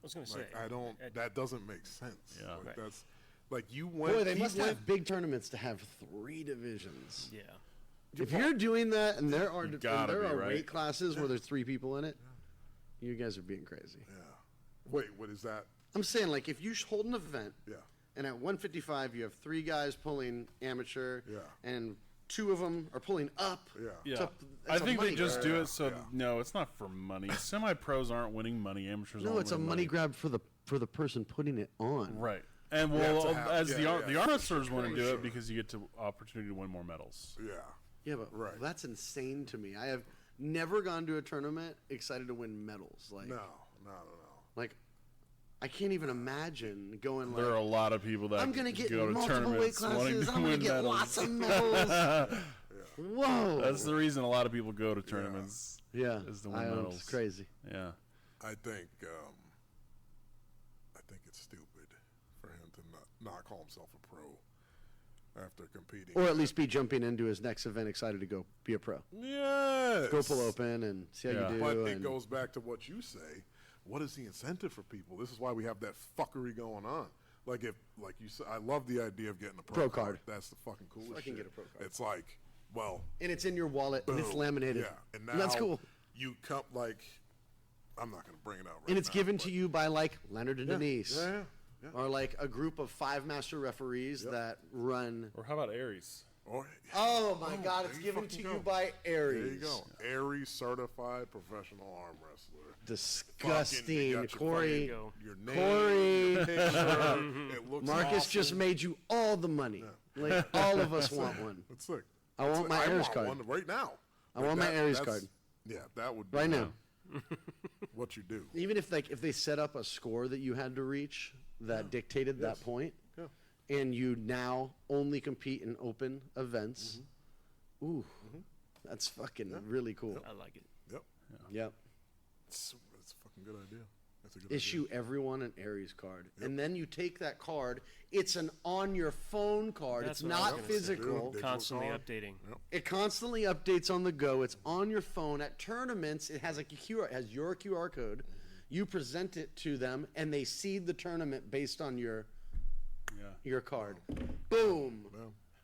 Speaker 4: was going to say.
Speaker 3: Like, I don't. That doesn't make sense.
Speaker 2: Yeah.
Speaker 3: Like,
Speaker 4: Right.
Speaker 3: that's like you went.
Speaker 1: Boy, they
Speaker 3: he
Speaker 1: must
Speaker 3: went-
Speaker 1: have big tournaments to have 3 divisions.
Speaker 4: Yeah.
Speaker 1: If you're doing that and there are
Speaker 2: You gotta be, right?
Speaker 1: weight classes where there's 3 people in it, you guys are being crazy.
Speaker 3: Yeah. Wait, what is that?
Speaker 1: I'm saying, like, if you hold an event
Speaker 3: Yeah.
Speaker 1: and at 155 you have 3 guys pulling amateur
Speaker 3: Yeah.
Speaker 1: and 2 of them are pulling up.
Speaker 3: Yeah.
Speaker 2: Yeah,
Speaker 1: So
Speaker 2: I
Speaker 1: it's a
Speaker 2: think they
Speaker 1: money
Speaker 2: just
Speaker 1: grab.
Speaker 2: do it so
Speaker 3: Yeah.
Speaker 2: no, it's not for money. Semi-pros aren't winning money. Amateurs
Speaker 1: No,
Speaker 2: aren't
Speaker 1: it's a
Speaker 2: winning
Speaker 1: money grab for the person putting it on.
Speaker 2: Right. And
Speaker 3: Yeah,
Speaker 2: well,
Speaker 3: to have-
Speaker 2: as
Speaker 3: yeah,
Speaker 2: the
Speaker 3: yeah.
Speaker 2: arm wrestlers want to do
Speaker 3: Sure.
Speaker 2: it because you get to opportunity to win more medals.
Speaker 3: Yeah.
Speaker 1: Yeah, but
Speaker 3: Right.
Speaker 1: that's insane to me. I have never gone to a tournament excited to win medals. Like,
Speaker 3: No.
Speaker 1: like I can't even imagine going
Speaker 2: There are a
Speaker 1: like,
Speaker 2: lot of people that
Speaker 1: I'm going to get
Speaker 2: go to
Speaker 1: multiple weight
Speaker 2: tournaments wanting
Speaker 1: classes.
Speaker 2: to
Speaker 1: I'm going
Speaker 2: win
Speaker 1: to get
Speaker 2: medals.
Speaker 1: lots of medals. Whoa.
Speaker 2: That's the reason a lot of people go to tournaments.
Speaker 1: yeah,
Speaker 2: is to win
Speaker 1: I know,
Speaker 2: medals.
Speaker 1: it's crazy.
Speaker 2: Yeah.
Speaker 3: I think it's stupid for him to not call himself a pro after competing.
Speaker 1: Or at least be jumping into his next event excited to go be a pro.
Speaker 3: Yes.
Speaker 1: Go pull open and see how
Speaker 2: Yeah.
Speaker 1: you do.
Speaker 3: But it
Speaker 1: and
Speaker 3: goes back to what you say. What is the incentive for people? This is why we have that fuckery going on. Like you said, I love the idea of getting a
Speaker 1: Pro card.
Speaker 3: That's the fucking coolest
Speaker 1: Fucking
Speaker 3: shit.
Speaker 1: get a pro card.
Speaker 3: It's like, well,
Speaker 1: and it's in your wallet and it's
Speaker 3: boom.
Speaker 1: laminated.
Speaker 3: Yeah, and now
Speaker 1: that's cool.
Speaker 3: You come like, I'm not gonna bring it out right
Speaker 1: And it's
Speaker 3: now,
Speaker 1: given
Speaker 3: but-
Speaker 1: to you by like Leonard and Denise.
Speaker 3: Yeah.
Speaker 1: Or like a group of 5 master referees that run.
Speaker 2: Or how about Aries?
Speaker 3: Or,
Speaker 1: Oh my God!
Speaker 3: there
Speaker 1: It's
Speaker 3: you
Speaker 1: given
Speaker 3: fucking
Speaker 1: to
Speaker 3: go.
Speaker 1: you by Aries.
Speaker 3: There you go. Aries certified professional arm wrestler.
Speaker 1: Disgusting,
Speaker 3: Fucking, you got your
Speaker 1: Corey.
Speaker 4: Go.
Speaker 3: Your name,
Speaker 1: Corey.
Speaker 3: your picture, it looks
Speaker 1: Marcus
Speaker 3: awesome.
Speaker 1: just made you all the money. Like all of us want one.
Speaker 3: That's sick.
Speaker 1: I
Speaker 3: That's
Speaker 1: want
Speaker 3: sick.
Speaker 1: my Aries
Speaker 3: want
Speaker 1: card.
Speaker 3: one right now.
Speaker 1: I want my Aries
Speaker 3: that's-
Speaker 1: card.
Speaker 3: Yeah, that would be
Speaker 1: Right now.
Speaker 3: what you do.
Speaker 1: Even if they set up a score that you had to reach that dictated that point,
Speaker 3: Yeah.
Speaker 1: and you now only compete in open events, ooh, that's fucking really cool.
Speaker 4: I like it.
Speaker 3: Yep.
Speaker 1: Yep.
Speaker 3: It's a fucking good idea. That's a good
Speaker 1: Issue everyone an Aries card, and then you take that card. It's an on your phone card.
Speaker 4: That's
Speaker 1: It's
Speaker 4: what I was
Speaker 1: not
Speaker 4: gonna say.
Speaker 1: physical.
Speaker 3: Digital
Speaker 4: Constantly
Speaker 3: card.
Speaker 4: updating.
Speaker 3: Yep.
Speaker 1: It constantly updates on the go. It's on your phone. At tournaments, it has like a QR. It has your QR code. You present it to them, and they seed the tournament based on your card. Boom.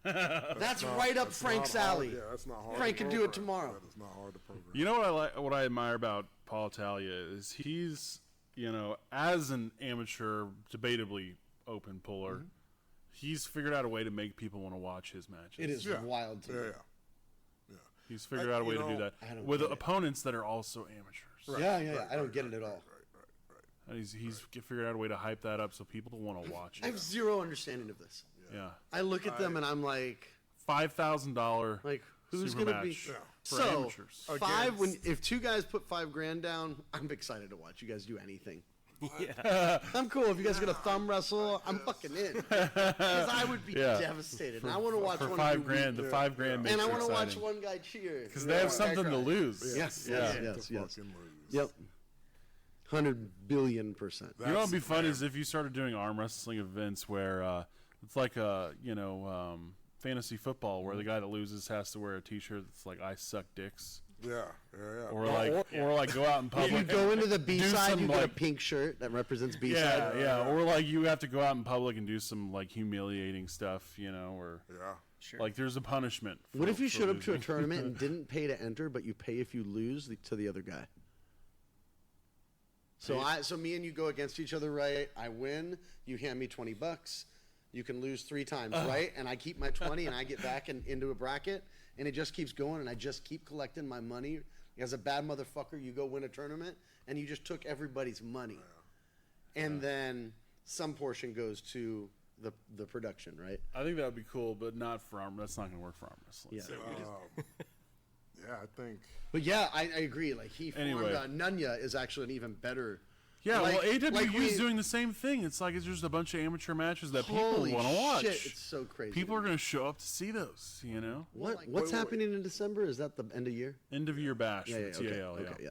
Speaker 1: That's right up
Speaker 3: That's
Speaker 1: Frank's
Speaker 3: not hard.
Speaker 1: alley.
Speaker 3: Yeah, that's not hard.
Speaker 1: Frank
Speaker 3: to
Speaker 1: can do it
Speaker 3: program.
Speaker 1: tomorrow.
Speaker 3: That is not hard to program.
Speaker 2: You know what I admire about Paul Italia is he's, as an amateur, debatably open puller, he's figured out a way to make people want to watch his matches.
Speaker 1: It is
Speaker 3: Yeah.
Speaker 1: wild to me.
Speaker 3: Yeah.
Speaker 2: He's figured out a way to do that
Speaker 1: I don't
Speaker 2: with
Speaker 1: get it.
Speaker 2: opponents that are also amateurs.
Speaker 1: Yeah. I don't get it at all.
Speaker 2: And he's figured out a way to hype that up so people want to watch
Speaker 1: I
Speaker 2: it.
Speaker 1: have zero understanding of this.
Speaker 2: Yeah,
Speaker 1: I look at them and I'm like,
Speaker 2: $5,000
Speaker 1: who's
Speaker 2: super
Speaker 1: gonna be?
Speaker 2: match for
Speaker 1: So
Speaker 2: amateurs.
Speaker 1: if 2 guys put $5,000 down, I'm excited to watch you guys do anything.
Speaker 4: Yeah.
Speaker 1: I'm cool if you guys get a thumb wrestle. I'm fucking in because I would be
Speaker 2: Yeah.
Speaker 1: devastated. And I want to watch
Speaker 2: For
Speaker 1: one
Speaker 2: $5,000,
Speaker 1: of you
Speaker 2: the $5,000 makes
Speaker 1: and I
Speaker 2: it
Speaker 1: want to watch
Speaker 2: exciting.
Speaker 1: one guy cheer
Speaker 2: Because they have something to lose.
Speaker 1: Yes,
Speaker 2: Yeah.
Speaker 1: yes,
Speaker 3: To
Speaker 1: yes, yes.
Speaker 3: fucking lose.
Speaker 1: Yep. 100 billion%.
Speaker 2: You know what'd be fun is if you started doing arm wrestling events where it's like a fantasy football where the guy that loses has to wear a T-shirt that's like "I suck dicks,"
Speaker 3: Yeah.
Speaker 2: or like go out in public.
Speaker 1: You go into the
Speaker 2: do
Speaker 1: B-side,
Speaker 2: some,
Speaker 1: you get a
Speaker 2: like-
Speaker 1: pink shirt that represents B-side.
Speaker 2: yeah, or like you have to go out in public and do some like humiliating stuff, or
Speaker 3: Yeah.
Speaker 4: Sure.
Speaker 2: like there's a punishment.
Speaker 1: What if you
Speaker 2: for
Speaker 1: showed up to a
Speaker 2: losing.
Speaker 1: tournament and didn't pay to enter, but you pay if you lose to the other guy? So me and you go against each other, right? I win. You hand me $20. You can lose 3 times, right? And I keep my 20, and I get back into a bracket, and it just keeps going, and I just keep collecting my money As a bad motherfucker, you go win a tournament, and you just took everybody's money. And then some portion goes to the production, right?
Speaker 2: I think that would be cool, but not for arm. That's not going to work for arm wrestling.
Speaker 1: Yeah.
Speaker 3: Yeah, I think.
Speaker 1: But yeah, I agree. Like he formed
Speaker 2: Anyway.
Speaker 1: Nunya is actually an even better.
Speaker 2: Yeah,
Speaker 1: like-
Speaker 2: well, AWU
Speaker 1: like
Speaker 2: is doing the same thing. It's like it's just a bunch of amateur matches that people
Speaker 1: Holy
Speaker 2: want to watch.
Speaker 1: shit, it's so crazy.
Speaker 2: People are going to show up to see those,
Speaker 1: What's
Speaker 3: wait, wait.
Speaker 1: happening in December? Is that the end of year?
Speaker 2: End of year bash
Speaker 1: Yeah,
Speaker 2: for
Speaker 1: yeah,
Speaker 2: TAL,
Speaker 1: okay, yeah.